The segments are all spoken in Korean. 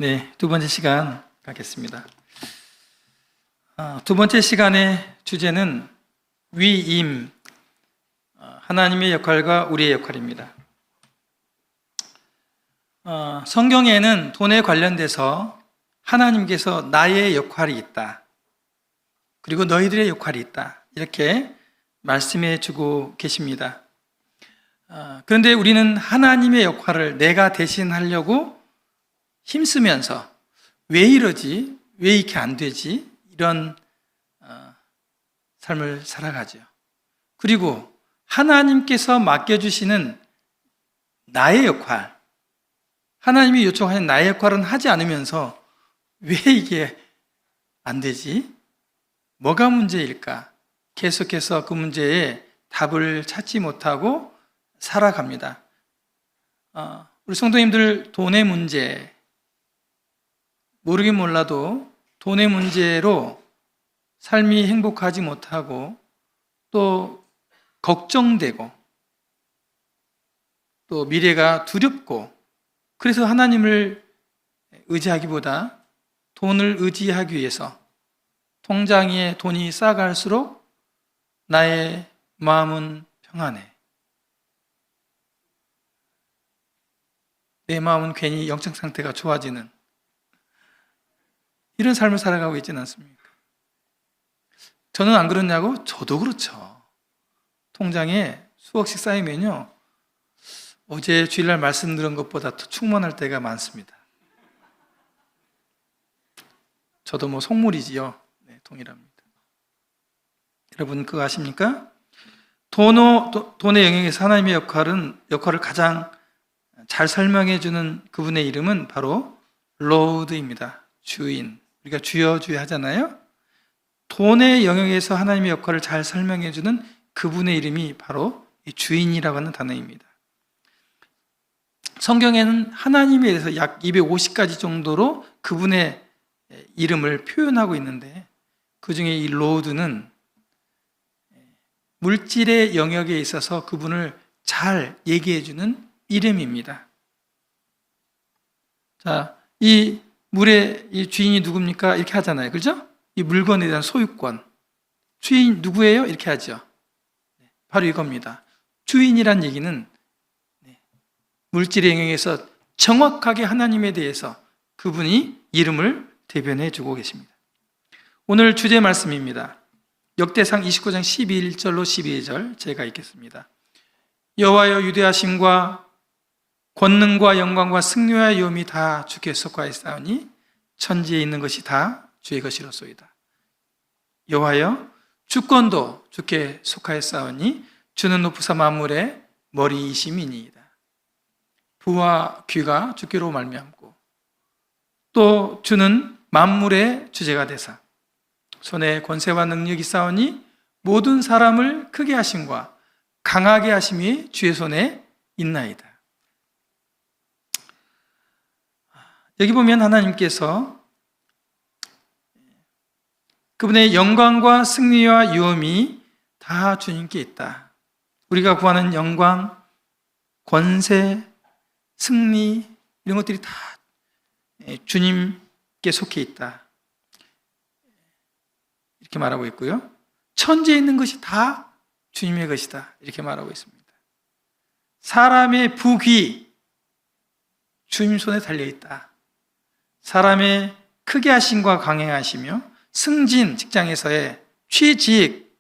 네, 두 번째 시간 가겠습니다. 두 번째 시간의 주제는 위임, 하나님의 역할과 우리의 역할입니다. 성경에는 돈에 관련돼서 하나님께서 나의 역할이 있다, 그리고 너희들의 역할이 있다, 이렇게 말씀해 주고 계십니다. 그런데 우리는 하나님의 역할을 내가 대신하려고 힘쓰면서 왜 이러지? 왜 이렇게 안 되지? 이런 삶을 살아가죠. 그리고 하나님께서 맡겨주시는 나의 역할, 하나님이 요청하는 나의 역할은 하지 않으면서 왜 이게 안 되지? 뭐가 문제일까? 계속해서 그 문제에 답을 찾지 못하고 살아갑니다. 우리 성도님들, 돈의 문제, 모르긴 몰라도 돈의 문제로 삶이 행복하지 못하고 또 걱정되고 또 미래가 두렵고, 그래서 하나님을 의지하기보다 돈을 의지하기 위해서 통장에 돈이 쌓아갈수록 나의 마음은 평안해, 내 마음은 괜히 영적 상태가 좋아지는 이런 삶을 살아가고 있지는 않습니까? 저는 안 그렇냐고? 저도 그렇죠. 통장에 수억씩 쌓이면요, 어제 주일날 말씀 들은 것보다 더 충만할 때가 많습니다. 저도 뭐 속물이지요. 네, 동일합니다. 여러분 그거 아십니까? 돈의 영역에서 하나님의 역할을 가장 잘 설명해 주는 그분의 이름은 바로 로드입니다. 주인. 우리가 주여 주여 하잖아요. 돈의 영역에서 하나님의 역할을 잘 설명해 주는 그분의 이름이 바로 주인이라고 하는 단어입니다. 성경에는 하나님에 대해서 약 250가지 정도로 그분의 이름을 표현하고 있는데, 그 중에 이 로드는 물질의 영역에 있어서 그분을 잘 얘기해 주는 이름입니다. 자, 이 물의 이 주인이 누굽니까? 이렇게 하잖아요. 그죠? 이 물건에 대한 소유권. 주인 누구예요? 이렇게 하죠. 바로 이겁니다. 주인이란 얘기는 물질의 영역에서 정확하게 하나님에 대해서 그분이 이름을 대변해 주고 계십니다. 오늘 주제 말씀입니다. 역대상 29장 11절로 12절 제가 읽겠습니다. 여호와여, 유대하심과 권능과 영광과 승리와 위엄이 다 주께 속하였사오니 천지에 있는 것이 다 주의 것이로소이다. 여호와여, 주권도 주께 속하였사오니 주는 높으사 만물의 머리이심이니이다. 부와 귀가 주께로 말미암고 또 주는 만물의 주제가 되사 손에 권세와 능력이 있사오니 모든 사람을 크게 하심과 강하게 하심이 주의 손에 있나이다. 여기 보면 하나님께서 그분의 영광과 승리와 위엄이 다 주님께 있다. 우리가 구하는 영광, 권세, 승리, 이런 것들이 다 주님께 속해 있다, 이렇게 말하고 있고요. 천지에 있는 것이 다 주님의 것이다, 이렇게 말하고 있습니다. 사람의 부귀, 주님 손에 달려있다. 사람의 크게 하심과 강행하시며 승진, 직장에서의 취직,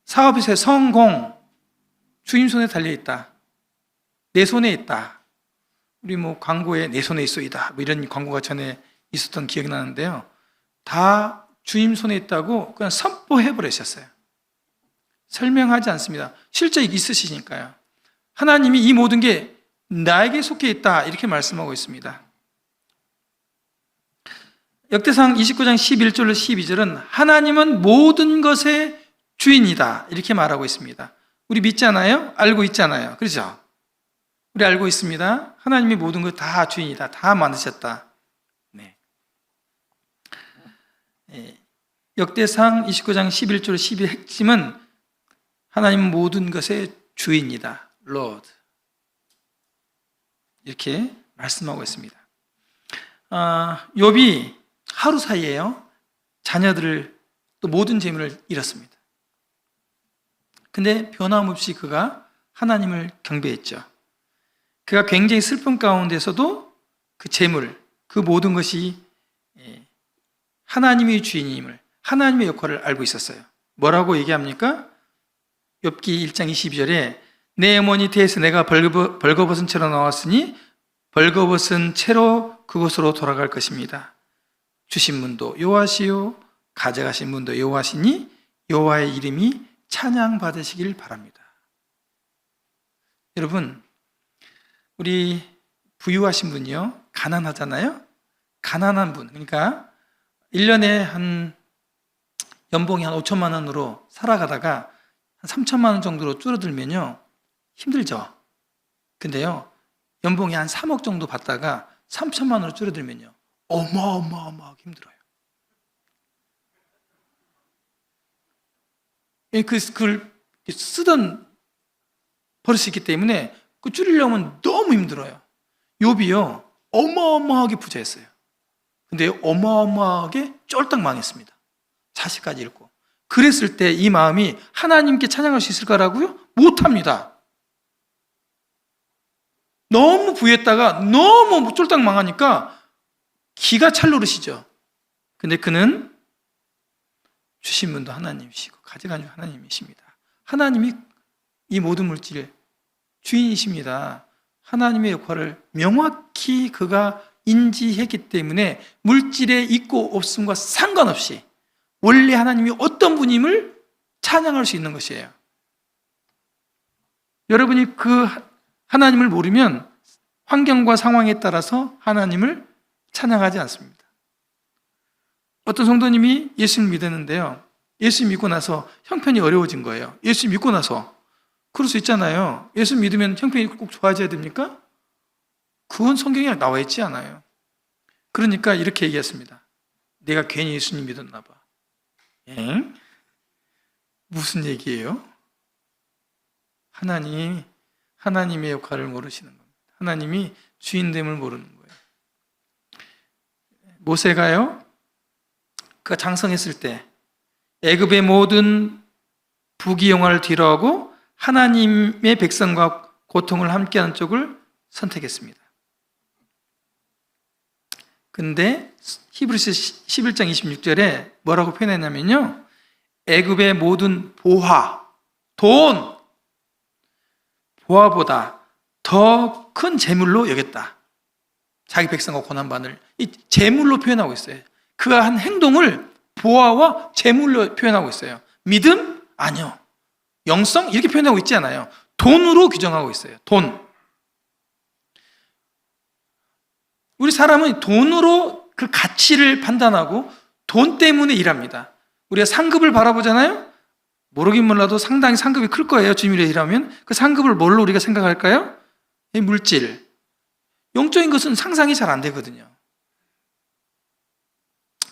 사업에서의 성공, 주님 손에 달려있다. 내 손에 있다. 우리 뭐 광고에 내 손에 있소이다, 뭐 이런 광고가 전에 있었던 기억이 나는데요, 다 주님 손에 있다고 그냥 선포해 버리셨어요. 설명하지 않습니다. 실제 있으시니까요. 하나님이 이 모든 게 나에게 속해 있다, 이렇게 말씀하고 있습니다. 역대상 29장 11절로 12절은 하나님은 모든 것의 주인이다, 이렇게 말하고 있습니다. 우리 믿잖아요? 알고 있잖아요. 그렇죠? 우리 알고 있습니다. 하나님이 모든 것 다 주인이다, 다 만드셨다. 네. 역대상 29장 11절 12의 핵심은 하나님은 모든 것의 주인이다, Lord, 이렇게 말씀하고 있습니다. 욥이 하루 사이에요, 자녀들을 또 모든 재물을 잃었습니다. 근데 변함없이 그가 하나님을 경배했죠. 그가 굉장히 슬픔 가운데서도 그 재물, 그 모든 것이 하나님의 주인임을, 하나님의 역할을 알고 있었어요. 뭐라고 얘기합니까? 욥기 1장 22절에 내 어머니 태에서 내가 벌거벗은 채로 나왔으니 벌거벗은 채로 그곳으로 돌아갈 것입니다. 주신 분도 여호와시요 가져가신 분도 여호와시니 여호와의 이름이 찬양받으시길 바랍니다. 여러분, 우리 부유하신 분이요, 가난하잖아요. 가난한 분, 그러니까 1년에 한 연봉이 한 5천만 원으로 살아가다가 한 3천만 원 정도로 줄어들면요 힘들죠. 근데요, 연봉이 한 3억 정도 받다가 3천만 원으로 줄어들면요 어마어마하게 힘들어요. 그걸 쓰던 버릇이 있기 때문에 그 줄이려면 너무 힘들어요. 욥이요 어마어마하게 부자였어요. 근데 어마어마하게 쫄딱 망했습니다. 자식까지 잃고. 그랬을 때 이 마음이 하나님께 찬양할 수 있을 거라고요? 못합니다. 너무 부했다가 너무 쫄딱 망하니까 기가 찰 노릇이죠. 근데 그는 주신 분도 하나님이시고 가져간 분 하나님이십니다. 하나님이 이 모든 물질의 주인이십니다. 하나님의 역할을 명확히 그가 인지했기 때문에 물질의 있고 없음과 상관없이 원래 하나님이 어떤 분임을 찬양할 수 있는 것이에요. 여러분이 그 하나님을 모르면 환경과 상황에 따라서 하나님을 찬양하지 않습니다. 어떤 성도님이 예수를 믿었는데요, 예수 믿고 나서 형편이 어려워진 거예요. 예수 믿고 나서. 그럴 수 있잖아요. 예수 믿으면 형편이 꼭 좋아져야 됩니까? 그건 성경에 나와 있지 않아요. 그러니까 이렇게 얘기했습니다. 내가 괜히 예수님 믿었나 봐. 무슨 얘기예요? 하나님의 역할을 모르시는 겁니다. 하나님이 주인됨을 모르는 거예요. 모세가요, 그가 장성했을 때 애굽의 모든 부귀영화를 뒤로하고 하나님의 백성과 고통을 함께하는 쪽을 선택했습니다. 근데 히브리서 11장 26절에 뭐라고 표현했냐면요, 애굽의 모든 보화보다 더 큰 재물로 여겼다. 자기 백성과 고난받을 이 재물로 표현하고 있어요. 그가 한 행동을 보화와 재물로 표현하고 있어요. 믿음? 아니요. 영성? 이렇게 표현하고 있지 않아요. 돈으로 규정하고 있어요. 돈. 우리 사람은 돈으로 그 가치를 판단하고 돈 때문에 일합니다. 우리가 상급을 바라보잖아요. 모르긴 몰라도 상당히 상급이 클 거예요. 주님이라 일하면. 그 상급을 뭘로 우리가 생각할까요? 물질. 영적인 것은 상상이 잘 안 되거든요.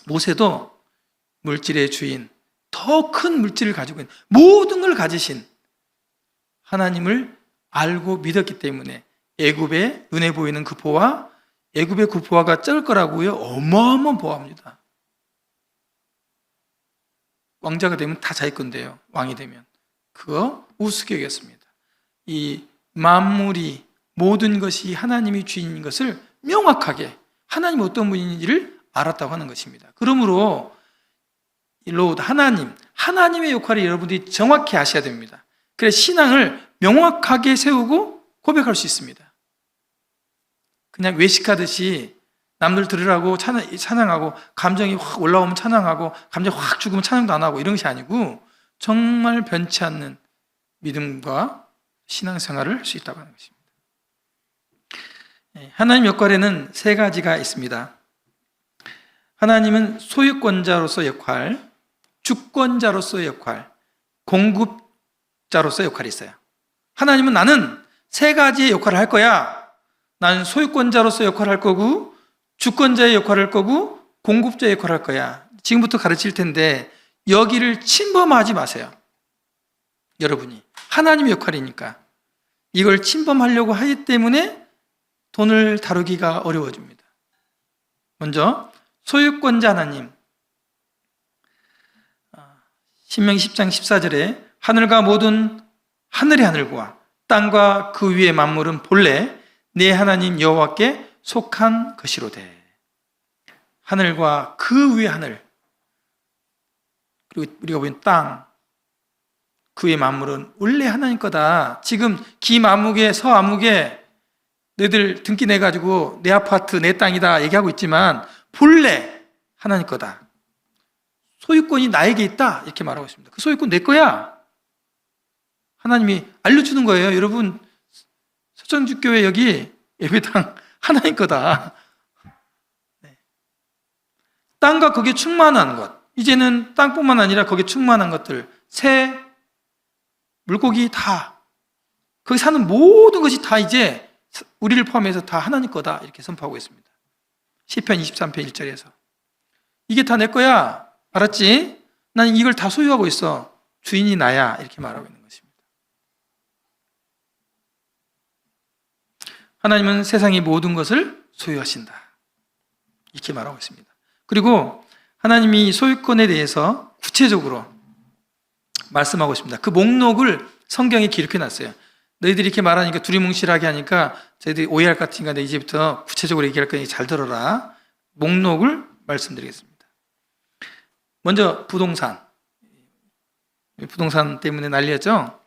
모세도 물질의 주인, 더 큰 물질을 가지고 있는, 모든 걸 가지신 하나님을 알고 믿었기 때문에 애굽의 눈에 보이는 그 보화, 애굽의 그 보화가 적을 거라고요? 어마어마한 보화입니다. 왕자가 되면 다 자기 건데요. 왕이 되면. 그거 우습게 여겼습니다. 이 만물이, 모든 것이 하나님이 주인인 것을 명확하게 하나님이 어떤 분인지를 알았다고 하는 것입니다. 그러므로 로드, 하나님의 역할을 여러분들이 정확히 아셔야 됩니다. 그래서 신앙을 명확하게 세우고 고백할 수 있습니다. 그냥 외식하듯이 남들 들으라고 찬양하고, 감정이 확 올라오면 찬양하고, 감정이 확 죽으면 찬양도 안 하고, 이런 것이 아니고 정말 변치 않는 믿음과 신앙생활을 할 수 있다고 하는 것입니다. 하나님 역할에는 세 가지가 있습니다. 하나님은 소유권자로서의 역할, 주권자로서의 역할, 공급자로서의 역할이 있어요. 하나님은 나는 세 가지의 역할을 할 거야. 나는 소유권자로서의 역할을 할 거고, 주권자의 역할을 할 거고, 공급자의 역할을 할 거야. 지금부터 가르칠 텐데 여기를 침범하지 마세요. 여러분이 하나님의 역할이니까. 이걸 침범하려고 하기 때문에 돈을 다루기가 어려워집니다. 먼저 소유권자 하나님. 신명기 10장 14절에 하늘과 모든 하늘의 하늘과 땅과 그 위의 만물은 본래 내 하나님 여호와께 속한 것이로되. 하늘과 그 위의 하늘, 그리고 우리가 보는 땅, 그 위의 만물은 원래 하나님 거다. 지금 김아무개 서아무개 너희들 등기 내가지고 내 아파트 내 땅이다 얘기하고 있지만 본래 하나님 거다. 소유권이 나에게 있다 이렇게 말하고 있습니다. 그 소유권 내 거야. 하나님이 알려주는 거예요. 여러분, 서천주교회 여기 예배당 하나님 거다. 네. 땅과 거기에 충만한 것, 이제는 땅뿐만 아니라 거기에 충만한 것들, 새, 물고기 다, 거기 사는 모든 것이 다 이제 우리를 포함해서 다 하나님 거다 이렇게 선포하고 있습니다. 시편 23편 1절에서 이게 다 내 거야. 알았지? 나는 이걸 다 소유하고 있어. 주인이 나야. 이렇게 말하고 있는 것입니다. 하나님은 세상의 모든 것을 소유하신다. 이렇게 말하고 있습니다. 그리고 하나님이 소유권에 대해서 구체적으로 말씀하고 있습니다. 그 목록을 성경에 기록해 놨어요. 너희들이 이렇게 말하니까 두리뭉실하게 하니까 저희들이 오해할 것 같으니까 내 이제부터 구체적으로 얘기할 거니까 잘 들어라. 목록을 말씀드리겠습니다. 먼저 부동산. 부동산 때문에 난리였죠.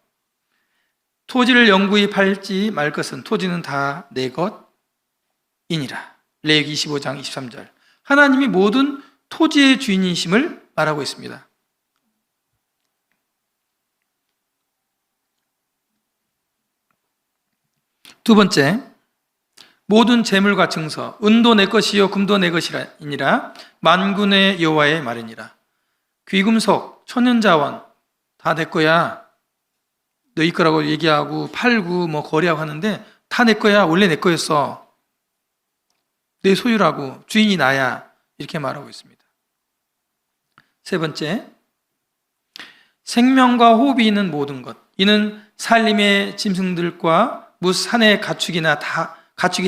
토지를 영구히 팔지 말 것은 토지는 다 내 것이니라. 레위기 25장 23절. 하나님이 모든 토지의 주인이심을 말하고 있습니다. 두 번째, 모든 재물과 증서, 은도 내 것이요 금도 내 것이니라. 만군의 여호와의 말이니라. 귀금속, 천연자원 다 내 거야. 너희 거라고 얘기하고 팔고 뭐 거래하고 하는데 다 내 거야. 원래 내 거였어. 내 소유라고. 주인이 나야. 이렇게 말하고 있습니다. 세 번째, 생명과 호흡이 있는 모든 것. 이는 산림의 짐승들과 무 산의 가축이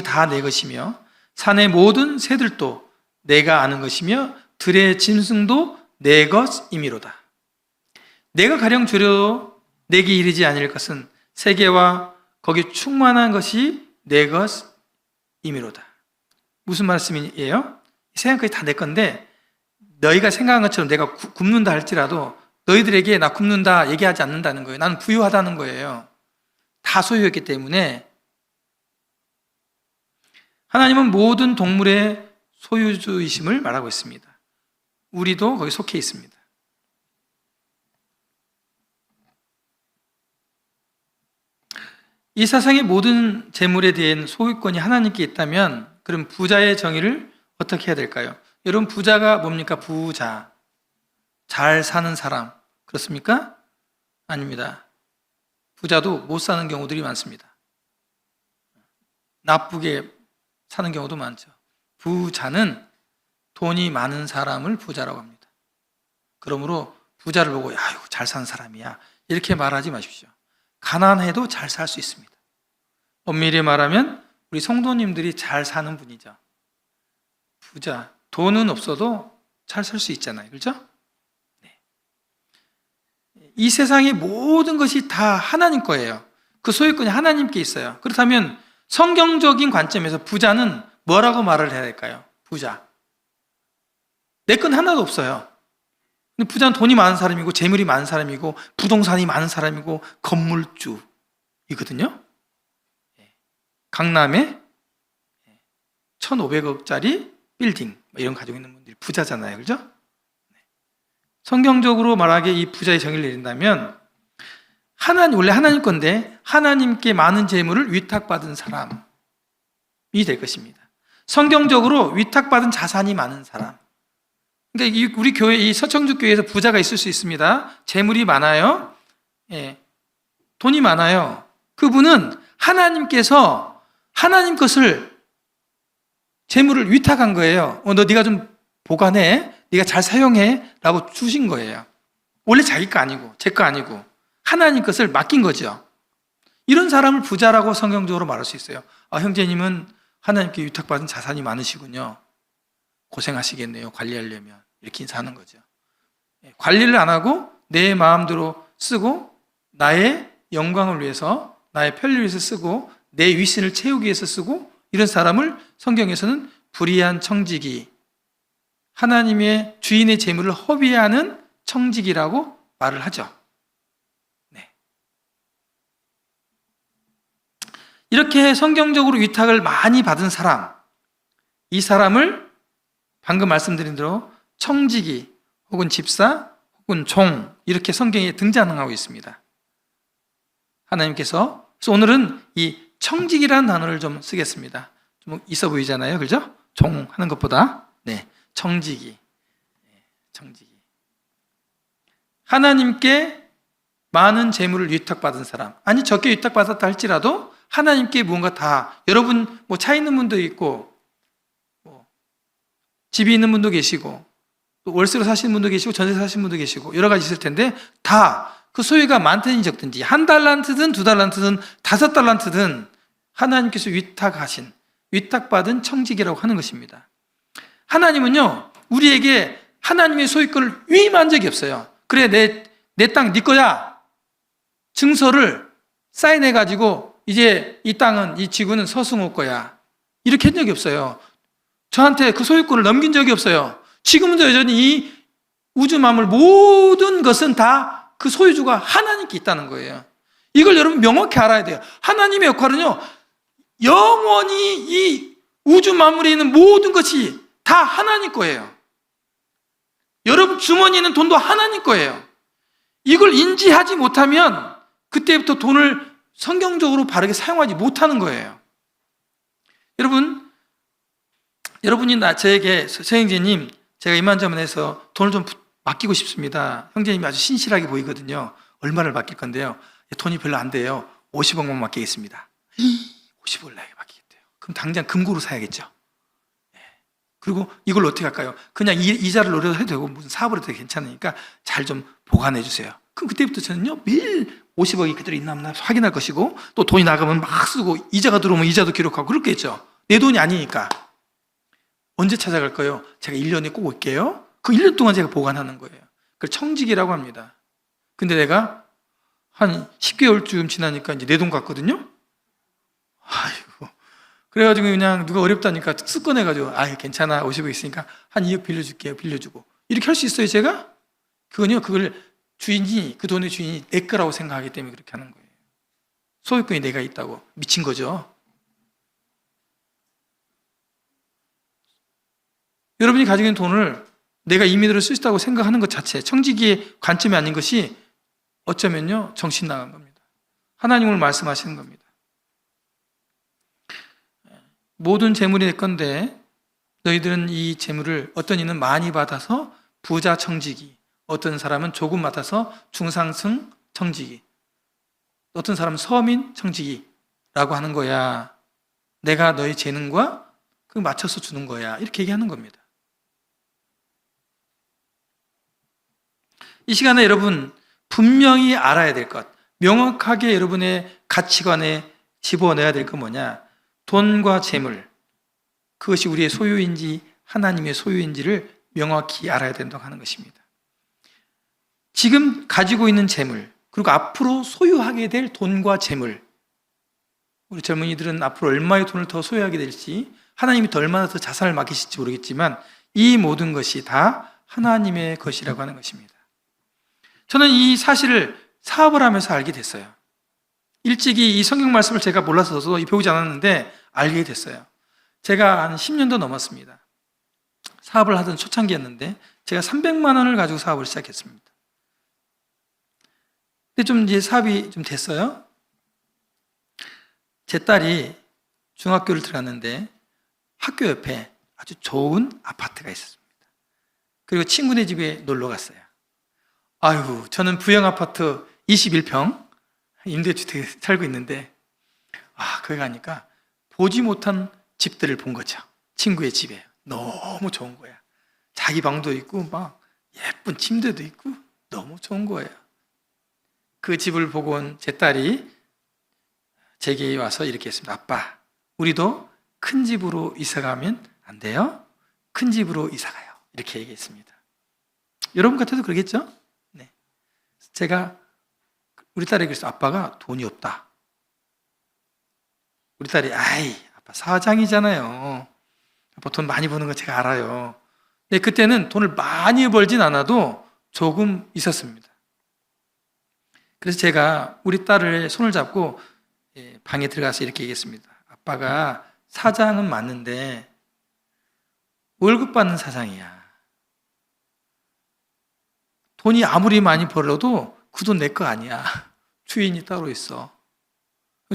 다 내 것이며 산의 모든 새들도 내가 아는 것이며 들의 짐승도 내 것이미로다. 내가 가령 주려도 내게 이르지 아니할 것은 세계와 거기 충만한 것이 내 것이미로다. 무슨 말씀이에요? 세상까지 다 내 건데 너희가 생각한 것처럼 내가 굶는다 할지라도 너희들에게 나 굶는다 얘기하지 않는다는 거예요. 나는 부유하다는 거예요. 다 소유했기 때문에. 하나님은 모든 동물의 소유주이심을 말하고 있습니다. 우리도 거기 속해 있습니다. 이 세상의 모든 재물에 대한 소유권이 하나님께 있다면 그럼 부자의 정의를 어떻게 해야 될까요? 여러분, 부자가 뭡니까? 부자. 잘 사는 사람. 그렇습니까? 아닙니다. 부자도 못 사는 경우들이 많습니다. 나쁘게 사는 경우도 많죠. 부자는 돈이 많은 사람을 부자라고 합니다. 그러므로 부자를 보고 야, 이거 잘 사는 사람이야 이렇게 말하지 마십시오. 가난해도 잘 살 수 있습니다. 엄밀히 말하면 우리 성도님들이 잘 사는 분이죠. 부자, 돈은 없어도 잘 살 수 있잖아요. 그렇죠? 네. 이 세상의 모든 것이 다 하나님 거예요. 그 소유권이 하나님께 있어요. 그렇다면 성경적인 관점에서 부자는 뭐라고 말을 해야 될까요? 부자. 내 건 하나도 없어요. 근데 부자는 돈이 많은 사람이고 재물이 많은 사람이고 부동산이 많은 사람이고 건물주이거든요. 강남에 1,500억짜리 빌딩 이런 가지고 있는 분들이 부자잖아요. 그렇죠? 성경적으로 말하기에 이 부자의 정의를 내린다면 원래 하나님 건데 하나님께 많은 재물을 위탁받은 사람이 될 것입니다. 성경적으로 위탁받은 자산이 많은 사람. 그러니까 우리 교회, 이 서청주 교회에서 부자가 있을 수 있습니다. 재물이 많아요. 예, 돈이 많아요. 그분은 하나님께서 하나님 것을 재물을 위탁한 거예요. 너 네가 좀 보관해, 네가 잘 사용해라고 주신 거예요. 원래 자기 거 아니고 제 거 아니고 하나님 것을 맡긴 거죠. 이런 사람을 부자라고 성경적으로 말할 수 있어요. 형제님은 하나님께 위탁받은 자산이 많으시군요. 고생하시겠네요. 관리하려면. 이렇게 인사하는 거죠. 관리를 안 하고 내 마음대로 쓰고 나의 영광을 위해서, 나의 편리를 위해서 쓰고 내 위신을 채우기 위해서 쓰고, 이런 사람을 성경에서는 불의한 청지기, 하나님의 주인의 재물을 허비하는 청지기라고 말을 하죠. 네. 이렇게 성경적으로 위탁을 많이 받은 사람, 이 사람을 방금 말씀드린 대로 청지기 혹은 집사 혹은 종, 이렇게 성경에 등장하고 있습니다. 하나님께서, 그래서 오늘은 이 청지기라는 단어를 좀 쓰겠습니다. 좀 있어 보이잖아요, 그죠? 종 하는 것보다. 네, 청지기. 청지기. 하나님께 많은 재물을 위탁받은 사람, 아니 적게 위탁받았다 할지라도 하나님께 무언가 다, 여러분 뭐 차 있는 분도 있고, 뭐 집이 있는 분도 계시고, 또 월세로 사시는 분도 계시고, 전세 사시는 분도 계시고, 여러 가지 있을 텐데, 다 그 소유가 많든지 적든지, 1달란트든 2달란트든 5달란트든 하나님께서 위탁하신, 위탁받은 청지기라고 하는 것입니다. 하나님은요, 우리에게 하나님의 소유권을 위임한 적이 없어요. 그래, 내 땅 네 거야 증서를 사인해가지고 이제 이 땅은, 이 지구는 서승호 거야, 이렇게 한 적이 없어요. 저한테 그 소유권을 넘긴 적이 없어요. 지금도 여전히 이 우주 만물 모든 것은 다 그 소유주가 하나님께 있다는 거예요. 이걸 여러분 명확히 알아야 돼요. 하나님의 역할은요, 영원히 이 우주 만물에 있는 모든 것이 다 하나님 거예요. 여러분 주머니에 있는 돈도 하나님 거예요. 이걸 인지하지 못하면 그때부터 돈을 성경적으로 바르게 사용하지 못하는 거예요. 여러분이 저에게 서영재님, 제가 이만저만 해서 돈을 좀 맡기고 싶습니다. 형제님이 아주 신실하게 보이거든요. 얼마를 맡길 건데요? 돈이 별로 안 돼요. 50억만 맡기겠습니다. 50억을 나에게 맡기겠대요. 그럼 당장 금고로 사야겠죠. 그리고 이걸 어떻게 할까요? 그냥 이자를 노려도 해도 되고 무슨 사업을 해도 괜찮으니까 잘 좀 보관해 주세요. 그럼 그때부터 저는요, 매일 50억이 그대로 있나 없나 확인할 것이고, 또 돈이 나가면 막 쓰고, 이자가 들어오면 이자도 기록하고 그렇겠죠. 내 돈이 아니니까. 언제 찾아갈까요? 제가 1년에 꼭 올게요. 그 1년 동안 제가 보관하는 거예요. 그걸 청지기라고 합니다. 근데 내가 한 10개월쯤 지나니까 이제 내 돈 같거든요? 아이고. 그래가지고 그냥 누가 어렵다니까 쓱 꺼내가지고, 괜찮아, 50억 있으니까 한 2억 빌려줄게요. 빌려주고. 이렇게 할 수 있어요, 제가? 그건요, 그걸 그 돈의 주인이 내 거라고 생각하기 때문에 그렇게 하는 거예요. 소유권이 내가 있다고. 미친 거죠. 여러분이 가지고 있는 돈을 내가 임의대로 쓸 수 있다고 생각하는 것 자체, 청지기의 관점이 아닌 것이 어쩌면요, 정신 나간 겁니다. 하나님을 말씀하시는 겁니다. 모든 재물이 내 건데 너희들은 이 재물을, 어떤 이는 많이 받아서 부자 청지기, 어떤 사람은 조금 받아서 중상승 청지기, 어떤 사람은 서민 청지기라고 하는 거야. 내가 너희 재능과 그 맞춰서 주는 거야. 이렇게 얘기하는 겁니다. 이 시간에 여러분 분명히 알아야 될 것, 명확하게 여러분의 가치관에 집어넣어야 될 건 뭐냐? 돈과 재물, 그것이 우리의 소유인지 하나님의 소유인지를 명확히 알아야 된다고 하는 것입니다. 지금 가지고 있는 재물, 그리고 앞으로 소유하게 될 돈과 재물, 우리 젊은이들은 앞으로 얼마의 돈을 더 소유하게 될지, 하나님이 더 얼마나 더 자산을 맡기실지 모르겠지만 이 모든 것이 다 하나님의 것이라고 하는 것입니다. 저는 이 사실을 사업을 하면서 알게 됐어요. 일찍이 이 성경 말씀을 제가 몰라서 배우지 않았는데 알게 됐어요. 제가 한 10년도 넘었습니다. 사업을 하던 초창기였는데 제가 300만 원을 가지고 사업을 시작했습니다. 근데 좀 이제 사업이 좀 됐어요. 제 딸이 중학교를 들어갔는데 학교 옆에 아주 좋은 아파트가 있었습니다. 그리고 친구네 집에 놀러 갔어요. 아이고, 저는 부영 아파트 21평 임대주택에 살고 있는데, 거기 가니까 보지 못한 집들을 본 거죠. 친구의 집에. 너무 좋은 거야. 자기 방도 있고 막 예쁜 침대도 있고 너무 좋은 거예요. 그 집을 보고 온 제 딸이 제게 와서 이렇게 했습니다. 아빠, 우리도 큰 집으로 이사 가면 안 돼요? 큰 집으로 이사가요. 이렇게 얘기했습니다. 여러분 같아도 그러겠죠? 네. 제가 우리 딸에게 그랬어요. 아빠가 돈이 없다. 우리 딸이 아이 아빠 사장이잖아요. 아빠 돈 많이 버는 거 제가 알아요. 근데 그때는 돈을 많이 벌진 않아도 조금 있었습니다. 그래서 제가 우리 딸을 손을 잡고 방에 들어가서 이렇게 얘기했습니다. 아빠가 사장은 맞는데 월급 받는 사장이야. 돈이 아무리 많이 벌어도 그 돈 내 거 아니야. 주인이 따로 있어.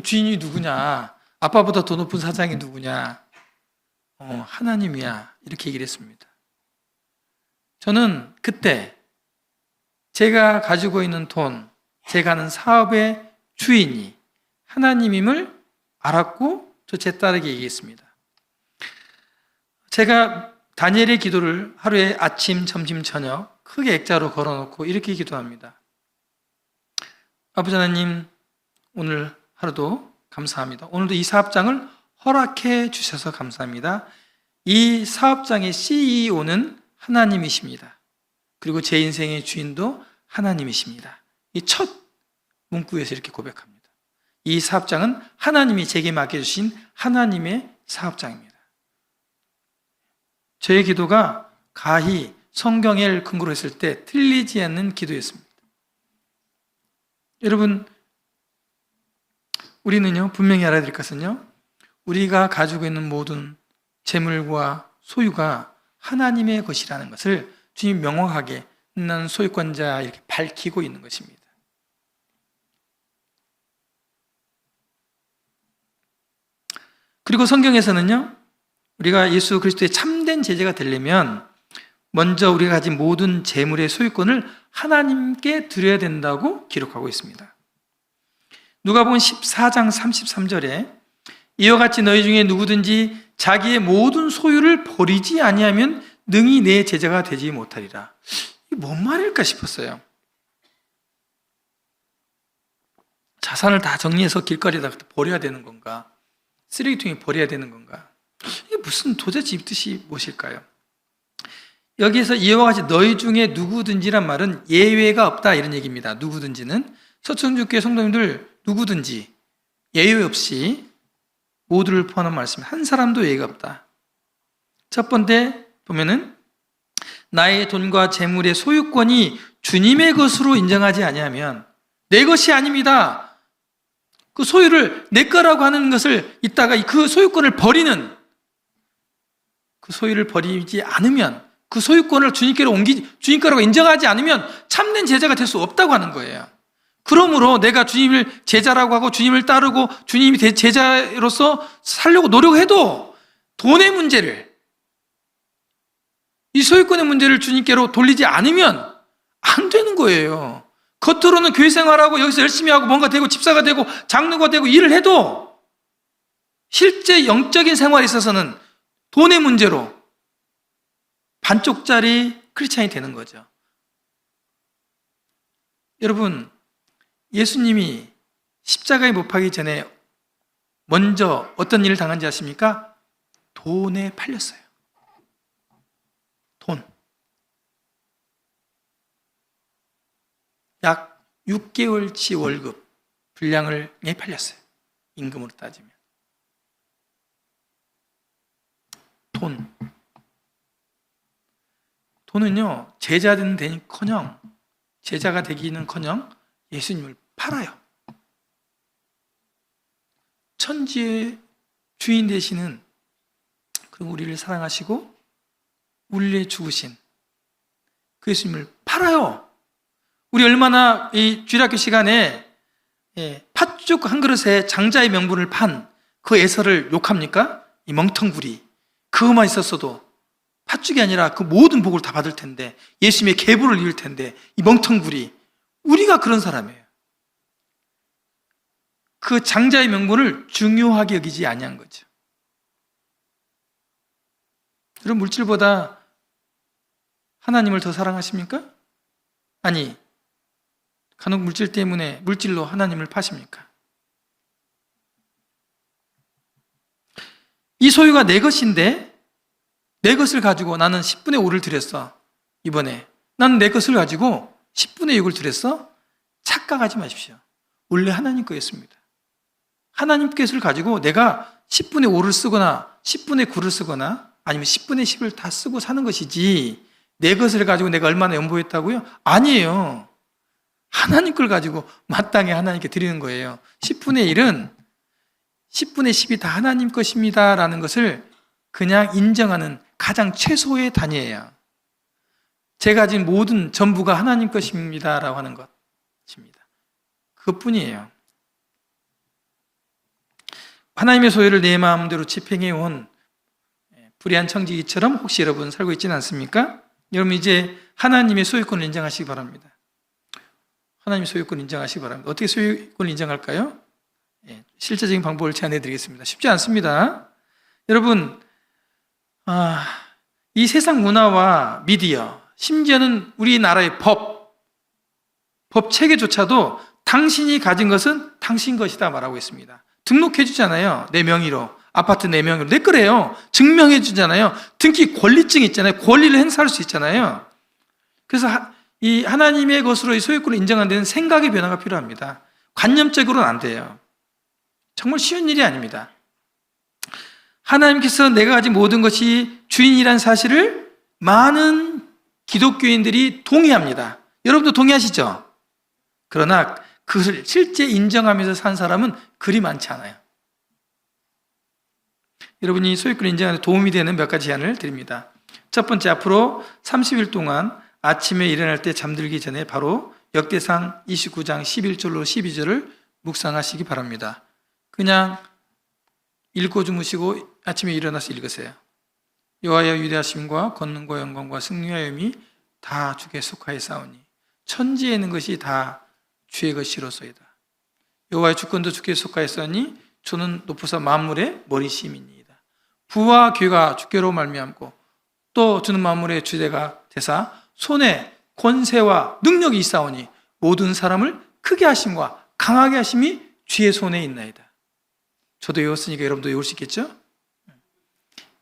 주인이 누구냐? 아빠보다 더 높은 사장이 누구냐? 하나님이야. 이렇게 얘기를 했습니다. 저는 그때 제가 가지고 있는 돈, 제가 하는 사업의 주인이 하나님임을 알았고 저 제 딸에게 얘기했습니다. 제가 다니엘의 기도를 하루에 아침, 점심, 저녁 크게 액자로 걸어놓고 이렇게 기도합니다. 아버지 하나님, 오늘 하루도 감사합니다. 오늘도 이 사업장을 허락해 주셔서 감사합니다. 이 사업장의 CEO는 하나님이십니다. 그리고 제 인생의 주인도 하나님이십니다. 이 첫 문구에서 이렇게 고백합니다. 이 사업장은 하나님이 제게 맡겨주신 하나님의 사업장입니다. 저의 기도가 가히 성경을 근거로 했을 때 틀리지 않는 기도였습니다. 여러분, 우리는요, 분명히 알아야 될 것은요, 우리가 가지고 있는 모든 재물과 소유가 하나님의 것이라는 것을 주님 명확하게 나는 소유권자 이렇게 밝히고 있는 것입니다. 그리고 성경에서는요, 우리가 예수 그리스도의 참된 제자가 되려면 먼저 우리가 가진 모든 재물의 소유권을 하나님께 드려야 된다고 기록하고 있습니다. 누가복음 14장 33절에 이와 같이 너희 중에 누구든지 자기의 모든 소유를 버리지 아니하면 능히 내 제자가 되지 못하리라. 이게 뭔 말일까 싶었어요. 자산을 다 정리해서 길거리에다 버려야 되는 건가? 쓰레기통에 버려야 되는 건가? 이게 무슨 도대체 이 뜻이 무엇일까요? 여기에서 이와 같이 너희 중에 누구든지란 말은 예외가 없다 이런 얘기입니다. 누구든지는 서천주교회 성도님들 누구든지 예외 없이 모두를 포함한 말씀, 한 사람도 예외가 없다. 첫 번째 보면은 나의 돈과 재물의 소유권이 주님의 것으로 인정하지 아니하면 내 것이 아닙니다. 그 소유를 내 거라고 하는 것을 있다가 그 소유권을 버리는, 그 소유를 버리지 않으면, 그 소유권을 주님 거라고 인정하지 않으면 참된 제자가 될 수 없다고 하는 거예요. 그러므로 내가 주님을 제자라고 하고 주님을 따르고 주님이 제자로서 살려고 노력해도 돈의 문제를, 이 소유권의 문제를 주님께로 돌리지 않으면 안 되는 거예요. 겉으로는 교회 생활하고 여기서 열심히 하고 뭔가 되고 집사가 되고 장로가 되고 일을 해도 실제 영적인 생활에 있어서는 돈의 문제로 반쪽짜리 크리스찬이 되는 거죠. 여러분, 예수님이 십자가에 못 박기 전에 먼저 어떤 일을 당한지 아십니까? 돈에 팔렸어요. 돈. 약 6개월치 월급 분량을 팔렸어요. 임금으로 따지면. 돈은요, 제자 되기는커녕 제자가 되기는커녕 예수님을 팔아요. 천지의 주인 되시는, 그리고 우리를 사랑하시고 우리를 위해 죽으신 그 예수님을 팔아요. 우리 얼마나 이 주일학교 시간에 팥죽 한 그릇에 장자의 명분을 판 그 에서를 욕합니까? 이 멍텅구리. 그것만 있었어도 팥죽이 아니라 그 모든 복을 다 받을 텐데, 예수님의 계보를 이을 텐데, 이 멍텅구리. 우리가 그런 사람이에요. 그 장자의 명분을 중요하게 여기지 아니한 거죠. 여러분, 물질보다 하나님을 더 사랑하십니까? 아니, 간혹 물질 때문에 물질로 하나님을 파십니까? 이 소유가 내 것인데 내 것을 가지고 나는 10분의 5를 드렸어. 이번에 나는 내 것을 가지고 10분의 6을 드렸어. 착각하지 마십시오. 원래 하나님 거였습니다. 하나님 것을 가지고 내가 10분의 5를 쓰거나 10분의 9를 쓰거나 아니면 10분의 10을 다 쓰고 사는 것이지, 내 것을 가지고 내가 얼마나 연보했다고요? 아니에요. 하나님 걸 가지고 마땅히 하나님께 드리는 거예요. 10분의 1은 10분의 10이 다 하나님 것입니다 라는 것을 그냥 인정하는 가장 최소의 단위예요. 제가 가진 모든 전부가 하나님 것입니다 라고 하는 것입니다. 그것뿐이에요. 하나님의 소유를 내 마음대로 집행해온 불의한 청지기처럼 혹시 여러분 살고 있지는 않습니까? 여러분 이제 하나님의 소유권을 인정하시기 바랍니다. 하나님의 소유권을 인정하시기 바랍니다. 어떻게 소유권을 인정할까요? 실제적인 방법을 제안해 드리겠습니다. 쉽지 않습니다. 여러분, 이 세상 문화와 미디어, 심지어는 우리나라의 법 체계조차도 당신이 가진 것은 당신 것이다 말하고 있습니다. 등록해 주잖아요. 내 명의로. 아파트 내 명의로. 내 거래요. 증명해 주잖아요. 등기 권리증 있잖아요. 권리를 행사할 수 있잖아요. 그래서 이 하나님의 것으로 이 소유권을 인정하는 데는 생각의 변화가 필요합니다. 관념적으로는 안 돼요. 정말 쉬운 일이 아닙니다. 하나님께서 내가 가진 모든 것이 주인이라는 사실을 많은 기독교인들이 동의합니다. 여러분도 동의하시죠? 그러나 그것을 실제 인정하면서 산 사람은 그리 많지 않아요. 여러분이 소유권을 인정하는 데 도움이 되는 몇 가지 제안을 드립니다. 첫 번째, 앞으로 30일 동안 아침에 일어날 때 잠들기 전에 바로 역대상 29장 11절로 12절을 묵상하시기 바랍니다. 그냥 읽고 주무시고 아침에 일어나서 읽으세요. 여호와의 위대하심과 권능과 영광과 승리와 힘이 다 주께 속하였사오니 천지에 있는 것이 다 주의 것이로소이다. 여호와의 주권도 주께 속하였사오니 주는 높으사 만물의 머리심이니이다. 부와 귀가 주께로 말미암고 또 주는 만물의 주대가 되사 손에 권세와 능력이 있사오니 모든 사람을 크게 하심과 강하게 하심이 주의 손에 있나이다. 저도 외웠으니까 여러분도 외울 수 있겠죠?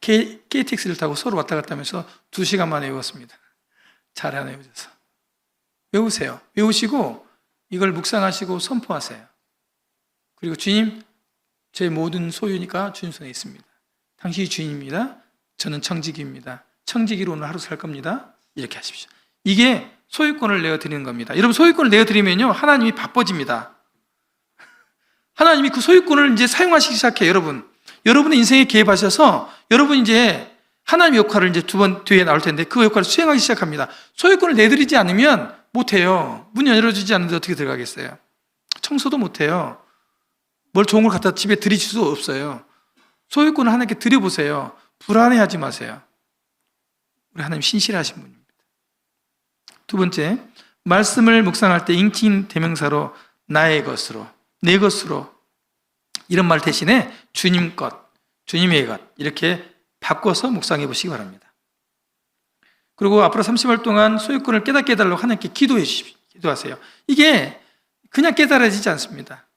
KTX를 타고 서울 왔다 갔다 하면서 2시간 만에 외웠습니다. 잘 안 외우셔서. 외우세요. 외우시고 이걸 묵상하시고 선포하세요. 그리고 주님, 제 모든 소유니까 주님 손에 있습니다. 당신이 주인입니다. 저는 청지기입니다. 청지기로 오늘 하루 살 겁니다. 이렇게 하십시오. 이게 소유권을 내어드리는 겁니다. 여러분, 소유권을 내어드리면요, 하나님이 바빠집니다. 하나님이 그 소유권을 이제 사용하시기 시작해요, 여러분. 여러분의 인생에 개입하셔서 여러분 이제 하나님의 역할을 이제 두 번 뒤에 나올 텐데 그 역할을 수행하기 시작합니다. 소유권을 내드리지 않으면 못해요. 문이 열어주지 않는데 어떻게 들어가겠어요? 청소도 못해요. 뭘 좋은 걸 갖다 집에 들이실 수 없어요. 소유권을 하나님께 드려보세요. 불안해하지 마세요. 우리 하나님 신실하신 분입니다. 두 번째, 말씀을 묵상할 때 인칭 대명사로 나의 것으로, 내 것으로 이런 말 대신에 주님 것, 주님의 것 이렇게 바꿔서 묵상해 보시기 바랍니다. 그리고 앞으로 30일 동안 소유권을 깨닫게 해달라고 하나님께 기도해 주십시오. 기도하세요. 이게 그냥 깨달아지지 않습니다.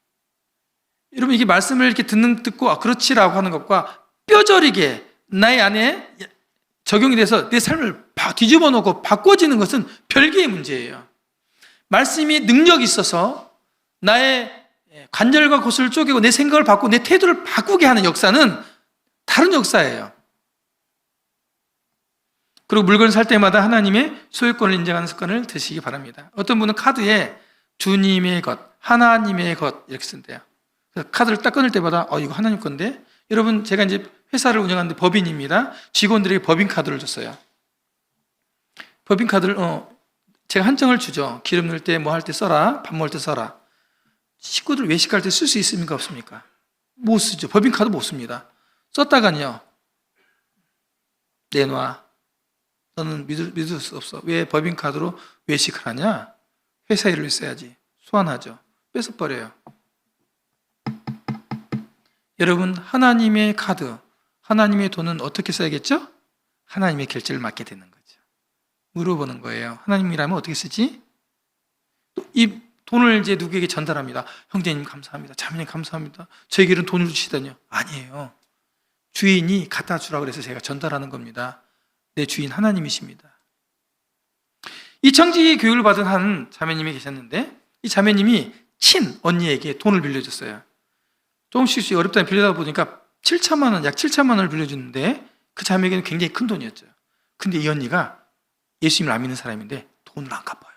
여러분, 이게 말씀을 이렇게 듣고 그렇지라고 하는 것과 뼈저리게 나의 안에 적용이 돼서 내 삶을 뒤집어 놓고 바꿔지는 것은 별개의 문제예요. 말씀이 능력이 있어서 나의 관절과 고슬을 쪼개고 내 생각을 바꾸고 내 태도를 바꾸게 하는 역사는 다른 역사예요. 그리고 물건을 살 때마다 하나님의 소유권을 인정하는 습관을 드시기 바랍니다. 어떤 분은 카드에 주님의 것, 하나님의 것 이렇게 쓴대요. 그래서 카드를 딱 꺼낼 때마다 이거 하나님 건데, 여러분 제가 이제 회사를 운영하는데 법인입니다. 직원들에게 법인 카드를 줬어요. 법인 카드를 제가 한정을 주죠. 기름 넣을 때 뭐 할 때 써라, 밥 먹을 때 써라. 식구들 외식할 때 쓸 수 있습니까 없습니까? 못 쓰죠. 법인 카드 못 씁니다. 썼다가요 내놔. 너는 믿을 수 없어. 왜 법인 카드로 외식을 하냐? 회사 일을 써야지. 소환하죠. 뺏어버려요. 여러분, 하나님의 카드, 하나님의 돈은 어떻게 써야겠죠? 하나님의 결제를 맡게 되는 거죠. 물어보는 거예요. 하나님이라면 어떻게 쓰지? 이 돈을 이제 누구에게 전달합니다. 형제님 감사합니다. 자매님 감사합니다. 저에게는 돈을 주시다니요. 아니에요. 주인이 갖다 주라고 그래서 제가 전달하는 겁니다. 내 주인 하나님이십니다. 이 청지 교육을 받은 한 자매님이 계셨는데 이 자매님이 친 언니에게 돈을 빌려줬어요. 조금씩 어렵다 빌려다 보니까 약 7천만 원을 빌려줬는데 그 자매에게는 굉장히 큰 돈이었죠. 근데 이 언니가 예수님을 안 믿는 사람인데 돈을 안 갚아요.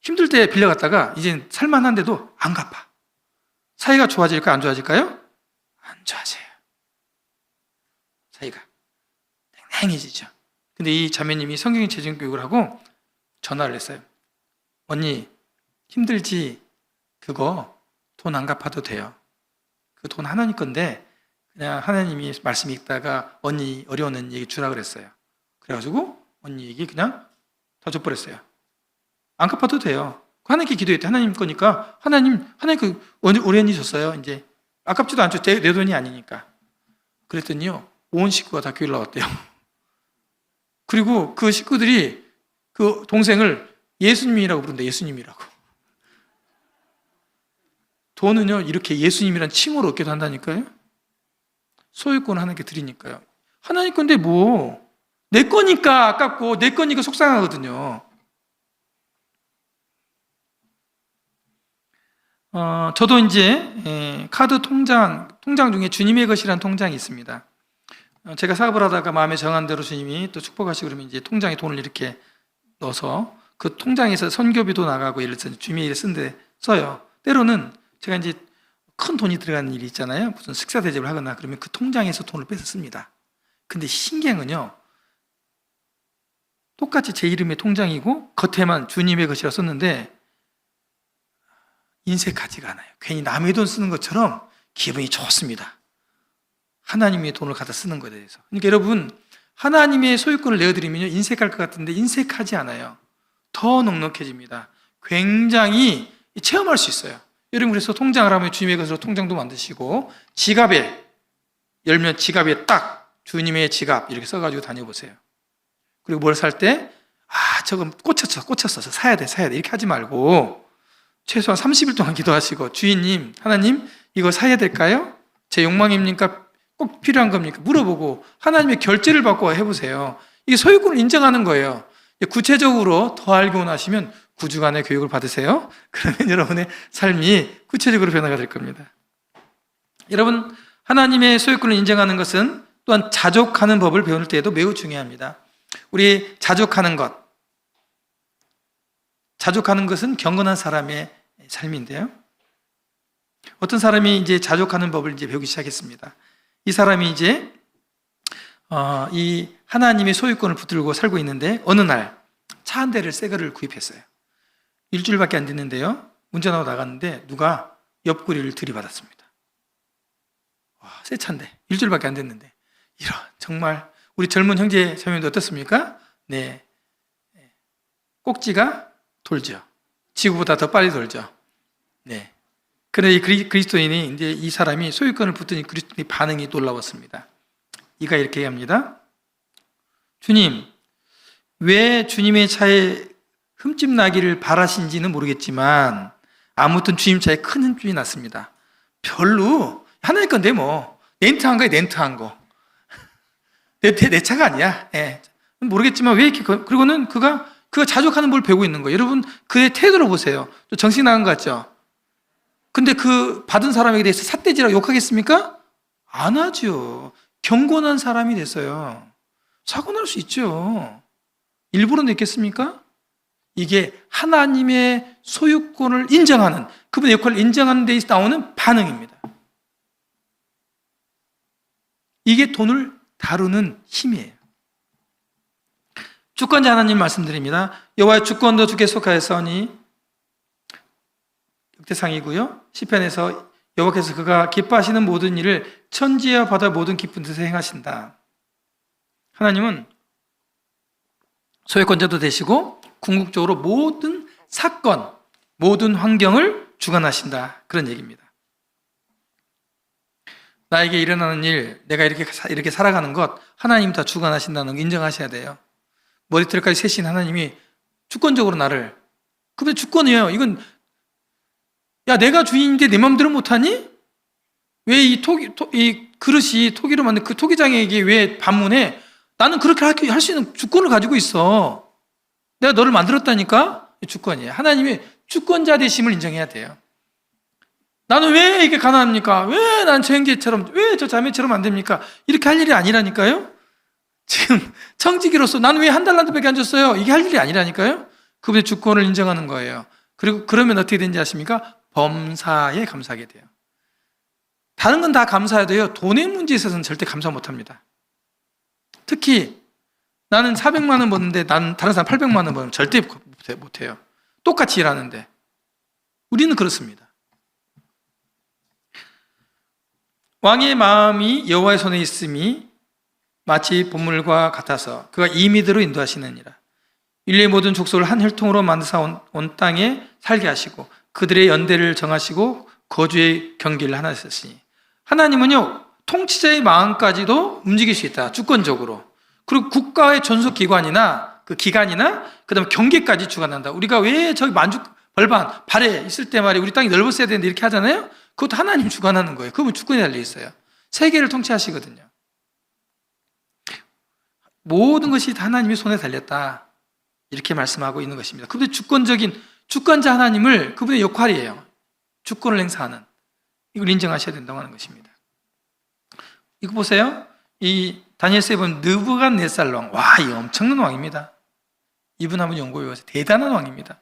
힘들 때 빌려갔다가 이제 살만한데도 안 갚아. 사이가 좋아질까요? 안 좋아질까요? 안 좋아져요. 사이가 냉랭해지죠. 근데 이 자매님이 성경의 재정 교육을 하고 전화를 했어요. 언니 힘들지? 그거 돈 안 갚아도 돼요. 그 돈 하나님 건데 그냥 하나님이 말씀 읽다가 언니 어려운 언니에게 주라 그랬어요. 그래가지고 언니에게 그냥 다 줘버렸어요. 안 갚아도 돼요. 하나님께 기도했대. 하나님 거니까 하나님 우리 언니 줬어요. 이제 아깝지도 않죠. 내 돈이 아니니까. 그랬더니요 온 식구가 다 교회를 나왔대요. 그리고 그 식구들이 그 동생을 예수님이라고 부른다. 예수님이라고. 돈은요 이렇게 예수님이란 칭호로 얻기도 한다니까요. 소유권을 하나님께 드리니까요. 하나님 건데 뭐 내 거니까 아깝고 내 거니까 속상하거든요. 저도 이제 카드 통장 중에 주님의 것이라는 통장이 있습니다. 제가 사업을 하다가 마음에 정한 대로 주님이 또 축복하시고 그러면 이제 통장에 돈을 이렇게 넣어서 그 통장에서 선교비도 나가고 예를 들어서 주님의 일에 쓴데 써요. 때로는 제가 이제 큰 돈이 들어가는 일이 있잖아요. 무슨 식사 대접을 하거나 그러면 그 통장에서 돈을 빼서 씁니다. 근데 신기한 건요. 똑같이 제 이름의 통장이고 겉에만 주님의 것이라 썼는데 인색하지가 않아요. 괜히 남의 돈 쓰는 것처럼 기분이 좋습니다. 하나님의 돈을 갖다 쓰는 것에 대해서. 그러니까 여러분 하나님의 소유권을 내어드리면 인색할 것 같은데 인색하지 않아요. 더 넉넉해집니다. 굉장히 체험할 수 있어요. 여러분 그래서 통장을 하면 주님의 것으로 통장도 만드시고 지갑에 열면 지갑에 딱 주님의 지갑 이렇게 써가지고 다녀보세요. 그리고 뭘 살 때 저건 꽂혔어 사야 돼 이렇게 하지 말고 최소한 30일 동안 기도하시고 주인님 하나님 이거 사야 될까요? 제 욕망입니까? 꼭 필요한 겁니까? 물어보고 하나님의 결제를 받고 해보세요. 이게 소유권을 인정하는 거예요. 구체적으로 더 알고 원하시면 9주간의 교육을 받으세요. 그러면 여러분의 삶이 구체적으로 변화가 될 겁니다. 여러분 하나님의 소유권을 인정하는 것은 또한 자족하는 법을 배울 때에도 매우 중요합니다. 우리 자족하는 것은 경건한 사람의 삶인데요. 어떤 사람이 이제 자족하는 법을 이제 배우기 시작했습니다. 이 사람이 이제 이 하나님의 소유권을 붙들고 살고 있는데 어느 날 차 한 대를 새 거를 구입했어요. 일주일밖에 안 됐는데요. 운전하고 나갔는데 누가 옆구리를 들이받았습니다. 새 차인데 일주일밖에 안 됐는데 이런 정말 우리 젊은 형제 자매님도 어떻습니까? 네, 꼭지가 돌죠. 지구보다 더 빨리 돌죠. 네. 그런데 이 그리스도인이 이제 이 사람이 소유권을 붙더니 그리스도인의 반응이 놀라웠습니다. 이가 이렇게 합니다. 주님, 왜 주님의 차에 흠집 나기를 바라신지는 모르겠지만 아무튼 주님 차에 큰 흠집이 났습니다. 별로 하나님 건데 뭐 렌트한 거예요. 렌트한 거. 내 차가 아니야. 예. 모르겠지만 왜 이렇게 그리고는 그가 자족하는 뭘 배우고 있는 거예요. 여러분 그의 태도를 보세요. 좀 정신 나간 것 같죠? 근데 그 받은 사람에게 대해서 삿대질하고 욕하겠습니까? 안 하죠. 경건한 사람이 됐어요. 사고 날 수 있죠. 일부러 냈겠습니까? 이게 하나님의 소유권을 인정하는 그분의 역할을 인정하는 데 나오는 반응입니다. 이게 돈을 다루는 힘이에요. 주권자 하나님 말씀드립니다. 여호와의 주권도 주께 속하였으니 역대상이고요. 시편에서 여호와께서 그가 기뻐하시는 모든 일을 천지와 바다 모든 깊은 데서 행하신다. 하나님은 소유권자도 되시고 궁극적으로 모든 사건, 모든 환경을 주관하신다. 그런 얘기입니다. 나에게 일어나는 일, 내가 이렇게 살아가는 것 하나님 다 주관하신다는 거 인정하셔야 돼요. 머리털까지 세신 하나님이 주권적으로 나를 그게 주권이에요. 이건 야 내가 주인인데 내 마음대로 못하니? 왜 이 그릇이 토기로 만든 그 토기장에게 왜 반문해? 나는 그렇게 할 수 있는 주권을 가지고 있어. 내가 너를 만들었다니까? 주권이에요. 하나님이 주권자 되심을 인정해야 돼요. 나는 왜 이렇게 가난합니까? 왜 난 저 형제처럼, 왜 저 자매처럼 안 됩니까? 이렇게 할 일이 아니라니까요? 지금 청지기로서 나는 왜 한 달란트밖에 안 줬어요? 이게 할 일이 아니라니까요? 그분의 주권을 인정하는 거예요. 그리고 그러면 어떻게 되는지 아십니까? 범사에 감사하게 돼요. 다른 건 다 감사해도요, 돈의 문제에 있어서는 절대 감사 못 합니다. 특히 나는 400만 원 버는데 다른 사람 800만 원 버는 절대 못 해요. 똑같이 일하는데. 우리는 그렇습니다. 왕의 마음이 여호와의 손에 있음이 마치 보물과 같아서 그가 임의대로 인도하시느니라. 인류의 모든 족속을 한 혈통으로 만드사 온 땅에 살게 하시고 그들의 연대를 정하시고 거주의 경계를 하나 하셨으니 하나님은요, 통치자의 마음까지도 움직일 수 있다. 주권적으로. 그리고 국가의 존속기관이나 그 기관이나 그 다음에 경계까지 주관한다. 우리가 왜 저기 벌반, 발에 있을 때 말이에요, 우리 땅이 넓었어야 되는데 이렇게 하잖아요. 그것도 하나님 주관하는 거예요. 그분 주권이 달려 있어요. 세계를 통치하시거든요. 모든 것이 다 하나님의 손에 달렸다. 이렇게 말씀하고 있는 것입니다. 그분의 주권자 하나님을 그분의 역할이에요. 주권을 행사하는. 이걸 인정하셔야 된다고 하는 것입니다. 이거 보세요. 이 다니엘서에 보면 느부갓네살 왕. 와, 이 엄청난 왕입니다. 이분 한번 연구해 보세요. 대단한 왕입니다.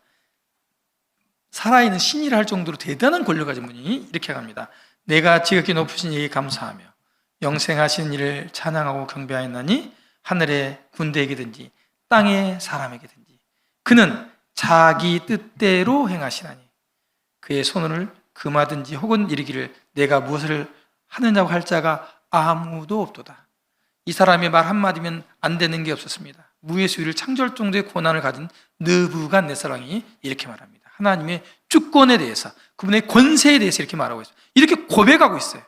살아있는 신이라 할 정도로 대단한 권력 가진 분이 이렇게 합니다. 내가 지극히 높으신 이에게 감사하며 영생하신 이를 찬양하고 경배하였나니 하늘의 군대에게든지 땅의 사람에게든지 그는 자기 뜻대로 행하시나니 그의 손을 금하든지 혹은 이르기를 내가 무엇을 하느냐고 할 자가 아무도 없도다. 이 사람의 말 한마디면 안 되는 게 없었습니다. 무의 수위를 창조할 정도의 권한을 가진 느부갓네살 왕이 이렇게 말합니다. 하나님의 주권에 대해서, 그분의 권세에 대해서 이렇게 말하고 있어요. 이렇게 고백하고 있어요.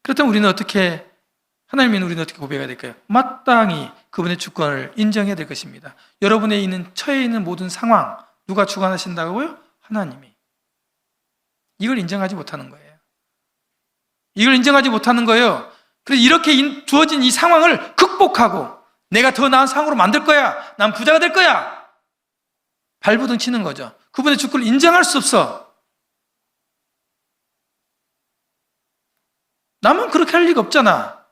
그렇다면 우리는 어떻게, 하나님은 우리는 어떻게 고백해야 될까요? 마땅히 그분의 주권을 인정해야 될 것입니다. 여러분의 있는 처해 있는 모든 상황, 누가 주관하신다고요? 하나님이. 이걸 인정하지 못하는 거예요. 이걸 인정하지 못하는 거예요. 그래서 이렇게 주어진 이 상황을 극복하고 내가 더 나은 상황으로 만들 거야. 난 부자가 될 거야. 발버둥 치는 거죠. 그분의 주권을 인정할 수 없어. 나만 그렇게 할 리가 없잖아.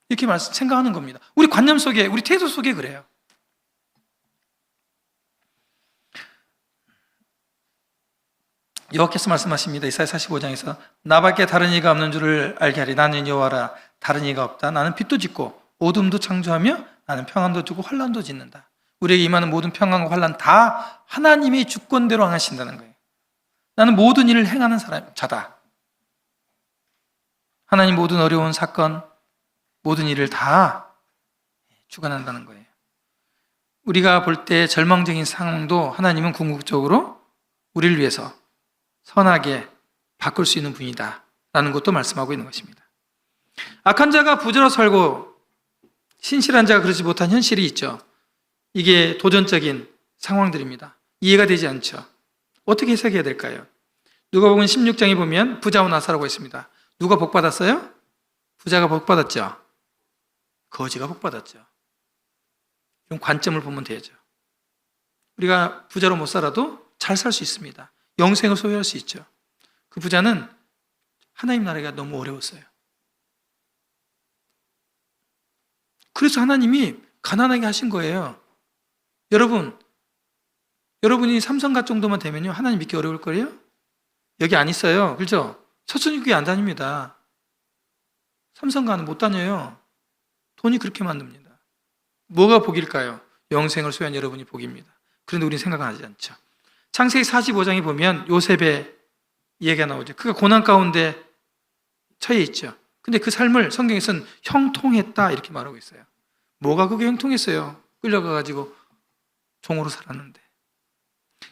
이렇게 생각하는 겁니다. 우리 관념 속에, 우리 태도 속에 그래요. 여호와께서 말씀하십니다. 이사야 45장에서 나밖에 다른 이가 없는 줄을 알게 하리. 나는 여호와라. 다른 이가 없다. 나는 빛도 짓고 어둠도 창조하며 나는 평안도 주고 환란도 짓는다. 우리에게 임하는 모든 평안과 환란 다 하나님의 주권대로 행하신다는 거예요. 나는 모든 일을 행하는 자다. 하나님 모든 어려운 사건, 모든 일을 다 주관한다는 거예요. 우리가 볼 때 절망적인 상황도 하나님은 궁극적으로 우리를 위해서 선하게 바꿀 수 있는 분이다 라는 것도 말씀하고 있는 것입니다. 악한 자가 부자로 살고 신실한 자가 그러지 못한 현실이 있죠. 이게 도전적인 상황들입니다. 이해가 되지 않죠. 어떻게 해석해야 될까요? 누가복음 16장에 보면 부자와 나사로가 있습니다. 누가 복 받았어요? 부자가 복 받았죠. 거지가 복 받았죠. 이런 관점을 보면 되죠. 우리가 부자로 못 살아도 잘 살 수 있습니다. 영생을 소유할 수 있죠. 그 부자는 하나님 나라가 너무 어려웠어요. 그래서 하나님이 가난하게 하신 거예요. 여러분이 삼성가 정도만 되면요, 하나님 믿기 어려울 거예요? 여기 안 있어요. 그렇죠? 서천교회 안 다닙니다. 삼성가는 못 다녀요. 돈이 그렇게 만듭니다. 뭐가 복일까요? 영생을 소유한 여러분이 복입니다. 그런데 우리는 생각은 하지 않죠. 창세기 45장에 보면 요셉의 이야기가 나오죠. 그가 고난 가운데 처해 있죠. 근데 그 삶을 성경에서는 형통했다 이렇게 말하고 있어요. 뭐가 그게 형통했어요? 끌려가가지고 종으로 살았는데.